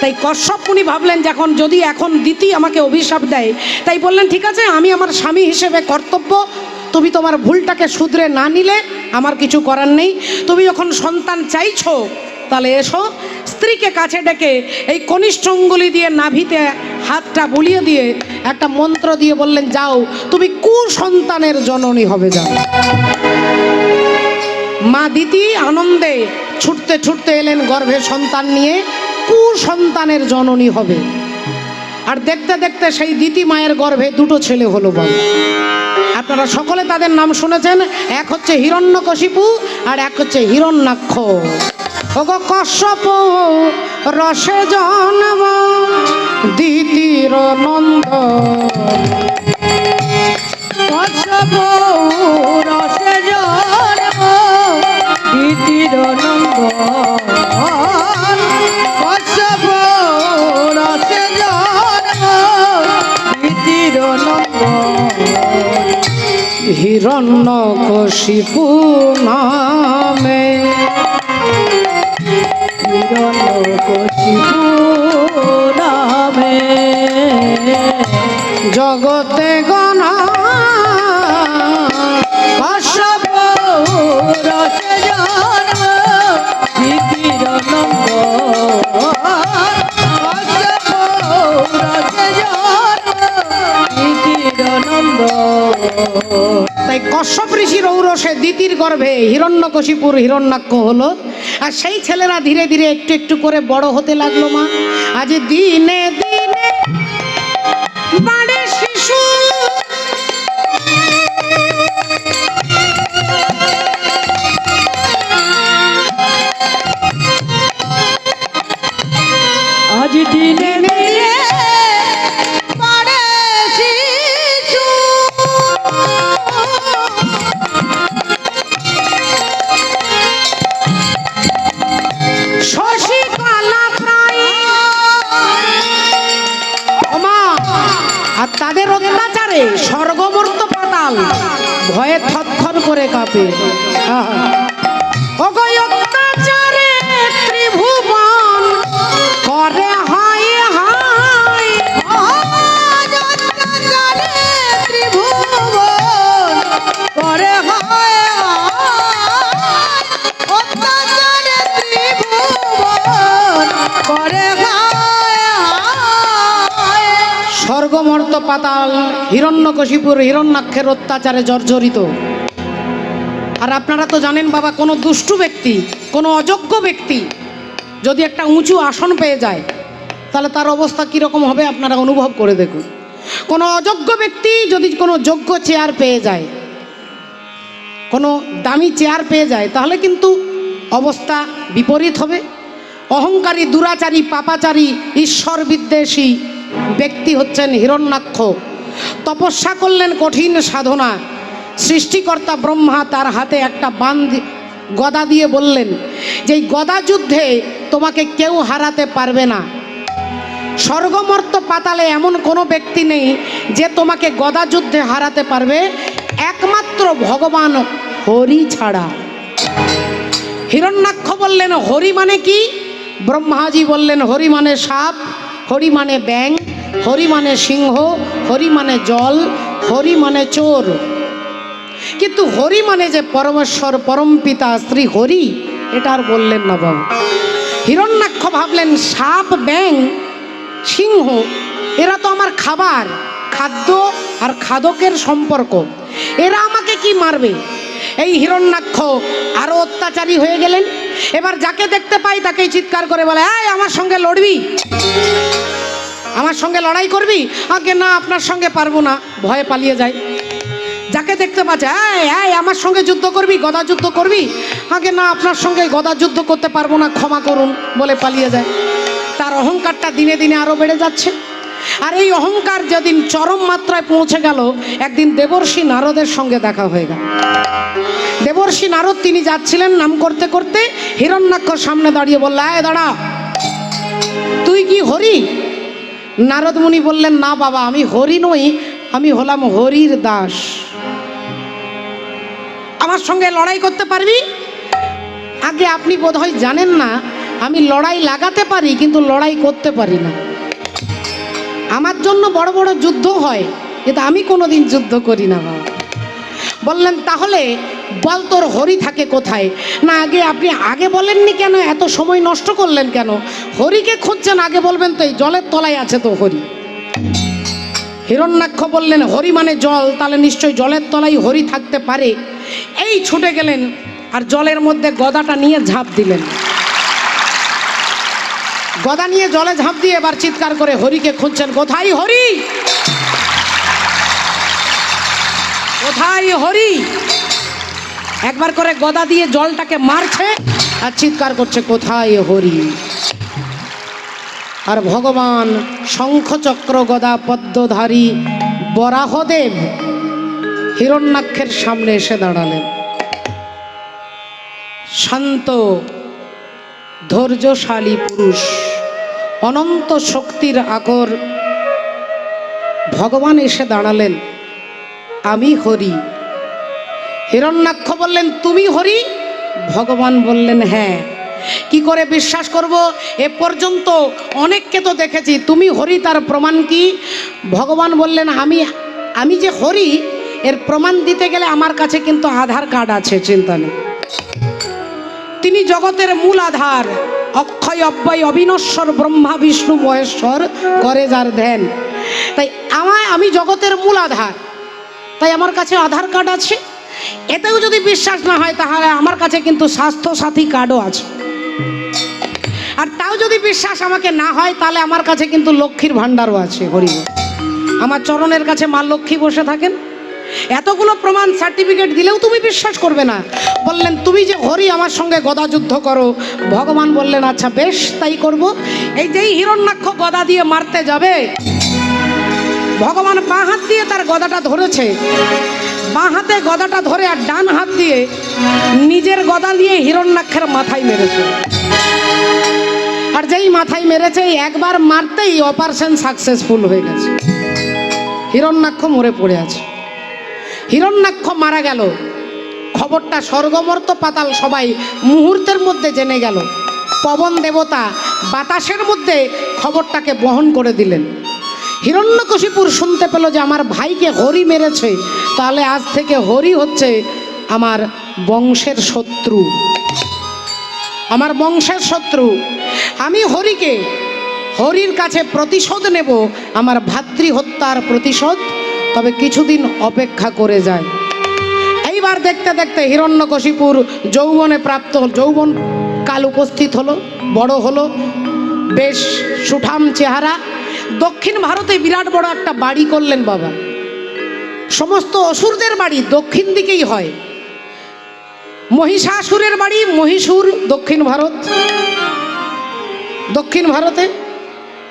তাই কশ্যপ মুনি ভাবলেন, যখন যদি এখন দিতি আমাকে অভিশাপ দেয়, তাই বললেন, ঠিক আছে, আমি আমার স্বামী হিসেবে কর্তব্য, তুমি তোমার ভুলটাকে শুধরে না নিলে আমার কিছু করার নেই, তুমি যখন সন্তান চাইছো তাহলে এসো। স্ত্রীকে কাছে ডেকে এই কনিষ্ঠ অঙ্গুলি দিয়ে নাভিতে হাতটা বুলিয়ে দিয়ে একটা মন্ত্র দিয়ে বললেন, যাও তুমি কুসন্তানের জননী হবে, যাও। মা দিতি আনন্দে ছুটতে ছুটতে এলেন গর্ভে সন্তান নিয়ে, কুসন্তানের জননী হবে। আর দেখতে দেখতে সেই দিতি মায়ের গর্ভে দুটো ছেলে হলো বাবা। আপনারা সকলে তাদের নাম শুনেছেন, এক হচ্ছে হিরণ্যকশিপু আর এক হচ্ছে হিরণ্যাক্ষ। ওগো কশ্যপ রসে জন্ম দিতির নন্দ, কশ্যপ রসে জন্ম দিতির নন্দন, কশ্যপ রসে জন্ম দিতির নন্দন, হিরণ্যকশিপু নামে, হিরণ্যকশিপু নামে, জগতে গণা কশ্যপ রসে জন্ম দিতির নন্দন, কশ্যপ রসে জন্ম দিতির নন্দন। তাই কশ্যপ ঋষির ঔরসে দিতির গর্ভে হিরণ্যকশিপুর হিরণ্যাক্ষ হলো। আর সেই ছেলেরা ধীরে ধীরে একটু একটু করে বড় হতে লাগলো মা। আজ দিনে দিনে বাড়ে শিশু, আজ দিনে দিনে বাড়ে শিশু, শশীকলা প্রায়। ওমা, আর তাদের অত্যাচারে স্বর্গমর্ত পাতাল ভয়ে থরথর করে কাঁপে। আহা। ওগো অত্যাচারে ত্রিভুবন করে হায় হায়, আজ অত্যাচারে ত্রিভুবন করে হায় হায়, অত্যাচারে ত্রিভুবন করে হায় হায়। স্বর্গমর্ত পাতাল হিরণ্যকশিপুর হিরণ্যাক্ষের অত্যাচারে জর্জরিত। আর আপনারা তো জানেন বাবা, কোনো দুষ্টু ব্যক্তি, কোনো অযোগ্য ব্যক্তি যদি একটা উঁচু আসন পেয়ে যায়, তাহলে তার অবস্থা কীরকম হবে আপনারা অনুভব করে দেখুন। কোনো অযোগ্য ব্যক্তি যদি কোনো যোগ্য চেয়ার পেয়ে যায়, কোনো দামি চেয়ার পেয়ে যায়, তাহলে কিন্তু অবস্থা বিপরীত হবে। অহংকারী, দুরাচারী, পাপাচারী, ঈশ্বর বিদ্বেষী ব্যক্তি হচ্ছেন হিরণ্যাক্ষ। তপস্যা করলেন কঠিন সাধনা, সৃষ্টিকর্তা ব্রহ্মা তার হাতে একটা গদা দিয়ে বললেন যে এই গদা যুদ্ধে তোমাকে কেউ হারাতে পারবে না। স্বর্গমর্ত পাতালে এমন কোনো ব্যক্তি নেই যে তোমাকে গদা যুদ্ধে হারাতে পারবে, একমাত্র ভগবান হরি ছাড়া। হিরণ্যাক্ষ বললেন, হরি মানে কি? ব্রহ্মাজি বললেন, হরি মানে সাপ, হরি মানে ব্যাং, হরি মানে সিংহ, হরি মানে জল, হরি মানে চোর। কিন্তু হরি মানে যে পরমেশ্বর, পরমপিতা, শ্রী হরি, এটা আর বললেন না বাবু। হিরণ্যাক্ষ ভাবলেন সাপ, ব্যাং, সিংহ এরা তো আমার খাবার, খাদ্য আর খাদকের সম্পর্ক, এরা আমাকে কি মারবে। এই হিরণ্যাক্ষ আরো অত্যাচারী হয়ে গেলেন। এবার যাকে দেখতে পাই তাকেই চিৎকার করে বলে, এই আমার সঙ্গে লড়বি, আমার সঙ্গে লড়াই করবি? আগে না, আপনার সঙ্গে পারবো না, ভয়ে পালিয়ে যায়। যাকে দেখতে পাচ্ছে, এই আমার সঙ্গে যুদ্ধ করবি, গদা যুদ্ধ করবি? আগে না, আপনার সঙ্গে গদা যুদ্ধ করতে পারবো না, ক্ষমা করুন বলে পালিয়ে যায়। তার অহংকারটা দিনে দিনে আরো বেড়ে যাচ্ছে। আর এই অহংকার যেদিন চরম মাত্রায় পৌঁছে গেল, একদিন দেবর্ষি নারদের সঙ্গে দেখা হয়ে গেল। দেবর্ষি নারদ তিনি যাচ্ছিলেন নাম করতে করতে, হিরণ্যাক্ষর সামনে দাঁড়িয়ে বলল, এই দাঁড়া, তুই কি হরি? নারদ মুনি বললেন, না বাবা, আমি হরি নই, আমি হলাম হরির দাস। আমার সঙ্গে লড়াই করতে পারবি? আগে আপনি বোধহয় জানেন না, আমি লড়াই লাগাতে পারি কিন্তু লড়াই করতে পারি না। আমার জন্য বড় বড় যুদ্ধ হয়, কিন্তু আমি কোনোদিন যুদ্ধ করি না বাবা। বললেন, তাহলে বল তোর হরি থাকে কোথায়? না, আগে আপনি আগে বলেননি কেন? এত সময় নষ্ট করলেন কেন? হরিকে খুঁজছেন, আগে বলবেন তো। এই জলের তলায় আছে তো হরি। হিরণ্যাক্ষ বললেন, হরি মানে জল, তাহলে নিশ্চয়ই জলের তলায় হরি থাকতে পারে। এই ছুটে গেলেন আর জলের মধ্যে গদাটা নিয়ে ঝাঁপ দিলেন। গদা নিয়ে জলে ঝাঁপ দিয়ে এবার চিৎকার করে হরিকে খুঁজছেন, কোথায় হরি, কোথায় হরি? একবার করে গদা দিয়ে জলটাকে মারছে আর চিৎকার করছে, কোথায় হরি? আর ভগবান শঙ্খচক্র গদা পদ্মধারী বরাহদেব হিরণ্যাক্ষের সামনে এসে দাঁড়ালেন। শান্ত ধৈর্যশালী পুরুষ, অনন্ত শক্তির আকর ভগবান এসে দাঁড়ালেন, আমি হরি। হিরণ্যাক্ষ বললেন, তুমি হরি? ভগবান বললেন, হ্যাঁ। কি করে বিশ্বাস করব? এ পর্যন্ত অনেককে তো দেখেছি, তুমি হরি, তার প্রমাণ কি? ভগবান বললেন, আমি যে হরি এর প্রমাণ দিতে গেলে আমার কাছে কিন্তু আধার কার্ড আছে, চিন্তা নেই। তিনি জগতের মূল আধার, অক্ষয় অব্যয় অবিনশ্বর ব্রহ্মা বিষ্ণু মহেশ্বর করে যার ধ্যান। তাই আমি জগতের মূল আধার, তাই আমার কাছে আধার কার্ড আছে। এতেও যদি বিশ্বাস না হয়, তাহলে আমার কাছে কিন্তু স্বাস্থ্য সাথী কার্ডও আছে। আর তাও যদি বিশ্বাস আমাকে না হয়, তাহলে আমার কাছে কিন্তু লক্ষ্মীর ভাণ্ডারও আছে। হরি, আমার চরণের কাছে মা লক্ষ্মী বসে থাকেন। এতগুলো প্রমাণ সার্টিফিকেট দিলেও তুমি বিশ্বাস করবে না। বললেন, তুমি যে হরি, আমার সঙ্গে গদা যুদ্ধ করো। ভগবান বললেন, আচ্ছা বেশ, তাই করব। এই যেই হিরণ্যাক্ষ গদা দিয়ে মারতে যাবে, ভগবান বাঁ হাত দিয়ে তার গদাটা ধরেছে, বাঁ হাতে গদাটা ধরে আর ডান হাত দিয়ে নিজের গদা দিয়ে হিরণ্যাক্ষের মাথায় মেরেছে। আর যেই মাথায় মেরেছে, একবার মারতেই অপারেশন সাকসেসফুল হয়ে গেছে। হিরণ্যাক্ষ মরে পড়ে আছে। হিরণ্যাক্ষ মারা গেল, খবরটা স্বর্গমর্ত পাতাল সবাই মুহূর্তের মধ্যে জেনে গেল। পবন দেবতা বাতাসের মধ্যে খবরটাকে বহন করে দিলেন। হিরণ্যকশিপুর শুনতে পেল যে আমার ভাইকে হরি মেরেছে, তাহলে আজ থেকে হরি হচ্ছে আমার বংশের শত্রু, আমার বংশের শত্রু। আমি হরির কাছে প্রতিশোধ নেব, আমার ভাতৃ হত্যার প্রতিশোধ। তবে কিছুদিন অপেক্ষা করে যায়। এইবার দেখতে দেখতে হিরণ্যকশিপুর যৌবনে প্রাপ্ত, যৌবন কাল উপস্থিত হলো, বড় হলো, বেশ সুঠাম চেহারা। দক্ষিণ ভারতে বিরাট বড় একটা বাড়ি করলেন বাবা। সমস্ত অসুরদের বাড়ি দক্ষিণ দিকেই হয়। মহিষাসুরের বাড়ি মহীশূর, দক্ষিণ ভারত। দক্ষিণ ভারতে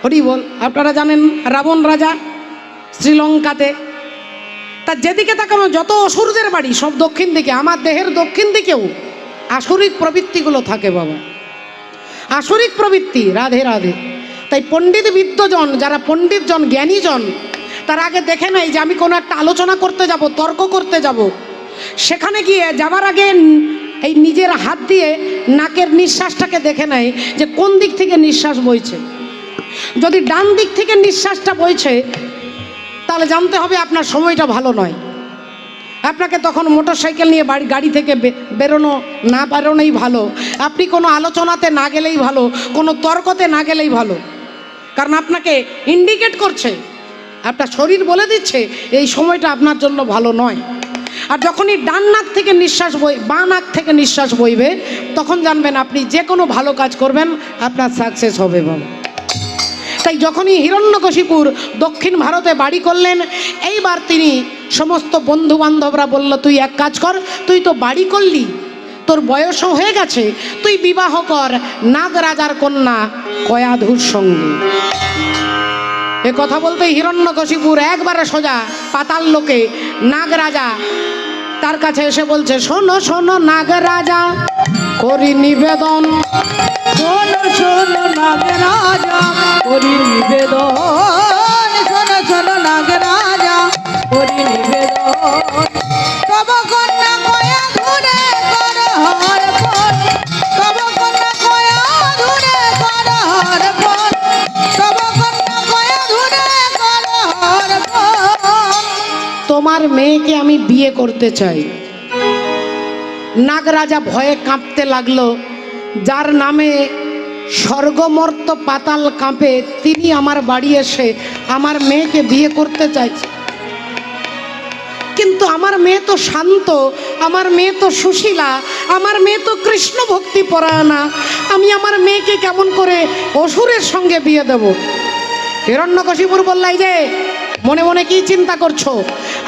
হরি বল, আপনারা জানেন রাবণ রাজা শ্রীলঙ্কাতে। তা যেদিকে তাকানো যত অসুরদের বাড়ি সব দক্ষিণ দিকে। আমার দেহের দক্ষিণ দিকেও আসরিক প্রবৃত্তিগুলো থাকে বাবা, আসরিক প্রবৃত্তি। রাধে রাধে। তাই পণ্ডিত বিদ্যজন, যারা পণ্ডিতজন জ্ঞানীজন, তার আগে দেখে নেয় যে আমি কোনো একটা আলোচনা করতে যাব, তর্ক করতে যাব, সেখানে গিয়ে যাবার আগে এই নিজের হাত দিয়ে নাকের নিঃশ্বাসটাকে দেখে নেয় যে কোন দিক থেকে নিঃশ্বাস বইছে। যদি ডান দিক থেকে নিঃশ্বাসটা বইছে, তাহলে জানতে হবে আপনার সময়টা ভালো নয়। আপনাকে তখন মোটর সাইকেল নিয়ে গাড়ি থেকে বেরোনো না বেরোনোই ভালো, আপনি কোনো আলোচনাতে না গেলেই ভালো, কোনো তর্কতে না গেলেই ভালো। কারণ আপনাকে ইন্ডিকেট করছে, আপনার শরীর বলে দিচ্ছে এই সময়টা আপনার জন্য ভালো নয়। আর যখনই ডান নাক থেকে নিঃশ্বাস বাঁ নাক থেকে নিঃশ্বাস বইবে, তখন জানবেন আপনি যে কোনো ভালো কাজ করবেন আপনার সাকসেস হবে বাবা। তাই যখনই হিরণ্যকশিপুর দক্ষিণ ভারতে বাড়ি করলেন, এইবার তিনি সমস্ত বন্ধু বান্ধবরা বলল, তুই এক কাজ কর, তুই তো বাড়ি করলি, তোর বয়সও হয়ে গেছে, তুই বিবাহ কর নাগরাজার কন্যা কয়াধুর সঙ্গে। এ কথা বলতে হিরণ্যকশিপুর একবারে সোজা পাতাল লোকে নাগরাজা তার কাছে এসে বলছে, শোনো শোনো নাগরাজা করি নিবেদন, শোনো শোনো নাগরাজা করি নিবেদন, শোনো শোনো নাগরাজা করি নিবেদন, তব কন্যা কয়া ধুরে কর হর ফল, তব কন্যা কয়া ধুরে কর হর ফল, তব কন্যা কয়া ধুরে কর হর ফল। তোমার মেয়েকে আমি বিয়ে করতে চাই। নাগরাজা ভয়ে কাঁপতে লাগলো, যার নামে স্বর্গমর্ত পাতাল কাঁপে, তিনি আমার বাড়ি এসে আমার মেয়েকে বিয়ে করতে চাইছে। কিন্তু আমার মেয়ে তো শান্ত, আমার মেয়ে তো সুশীলা, আমার মেয়ে তো কৃষ্ণ ভক্তি পরায়ণা, আমি আমার মেয়েকে কেমন করে অসুরের সঙ্গে বিয়ে দেব? হিরণ্যকশিপুর বলল, এই যে মনে মনে কি চিন্তা করছো?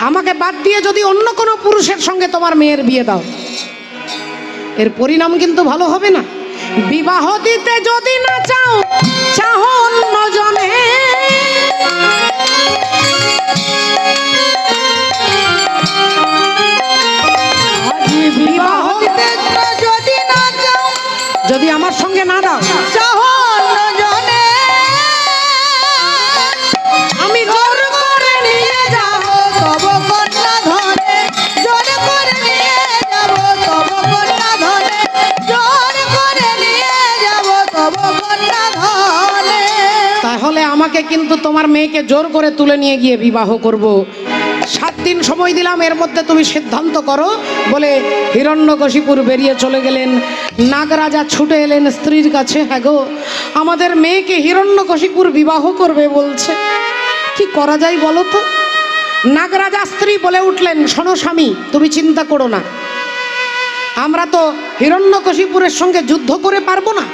আমাকে বাদ দিয়ে যদি অন্য কোনো পুরুষের সঙ্গে তোমার মেয়ের বিয়ে দাও, এর পরিণাম কিন্তু ভালো হবে না। বিবাহ দিতে যদি না চাও, চাহো অন্য জনে, বিবাহ দিতে যদি না চাও, যদি আমার সঙ্গে না দাও, চাহো অন্য জনে, আমি জোর করে নিয়ে যাব তব কন্যা ধনে, জোর করে নিয়ে যাব তব কন্যা ধনে, জোর করে নিয়ে যাব তব কন্যা ধনে। তাহলে আমাকে কিন্তু তোমার মেয়েকে জোর করে তুলে নিয়ে গিয়ে বিবাহ করব। 7 দিন সময় দিলাম, এর মধ্যে তুমি সিদ্ধান্ত করো বলে হিরণ্যকশিপুর বেরিয়ে চলে গেলেন। নাগরাজা ছুটে এলেন স্ত্রীর কাছে, হ্যাঁ গো, আমাদের মেয়েকে হিরণ্যকশিপুর বিবাহ করবে বলছে, কি করা যায় বলো তো? নাগরাজা স্ত্রী বলে উঠলেন, শোনো স্বামী, তুমি চিন্তা করো না, আমরা তো হিরণ্যকশিপুরের সঙ্গে যুদ্ধ করে পারবো না,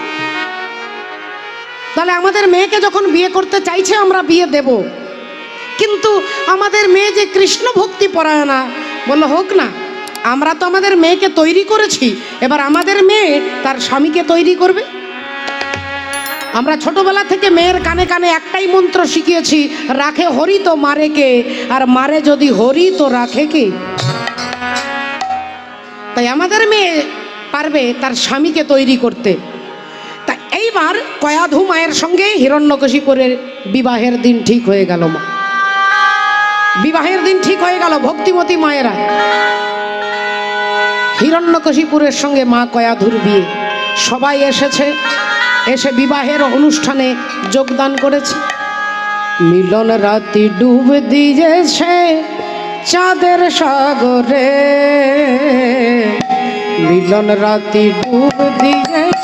তাহলে আমাদের মেয়েকে যখন বিয়ে করতে চাইছে আমরা বিয়ে দেব, কিন্তু আমাদের মেয়ে যে কৃষ্ণ ভক্তি পরায়ণা, বললো হোক না, আমরা তো আমাদের মেয়েকে তৈরি করেছি, এবার আমাদের মেয়ে তার স্বামীকে তৈরি করবে। আমরা ছোটবেলা থেকে মেয়ের কানে কানে একটাই মন্ত্র শিখিয়েছি, রাখে হরি তো মারে কে, আর মারে যদি হরি তো রাখে কে। তাই আমাদের মেয়ে পারবে তার স্বামীকে তৈরি করতে। তা এইবার কয়াধু মায়ের সঙ্গে হিরণ্যকশিপুরের বিবাহের দিন ঠিক হয়ে গেল। মা বিবাহের দিন ঠিক হয়ে গেল, ভক্তিমতী মায়েরা। হিরণ্যকশিপুরের সঙ্গে মা কয়াধুর বিয়ে, সবাই এসেছে, এসে বিবাহের অনুষ্ঠানে যোগদান করেছে। মিলন রাতি ডুব দিয়েছে চাঁদের সাগরে, মিলন রাতি ডুব দিয়েছে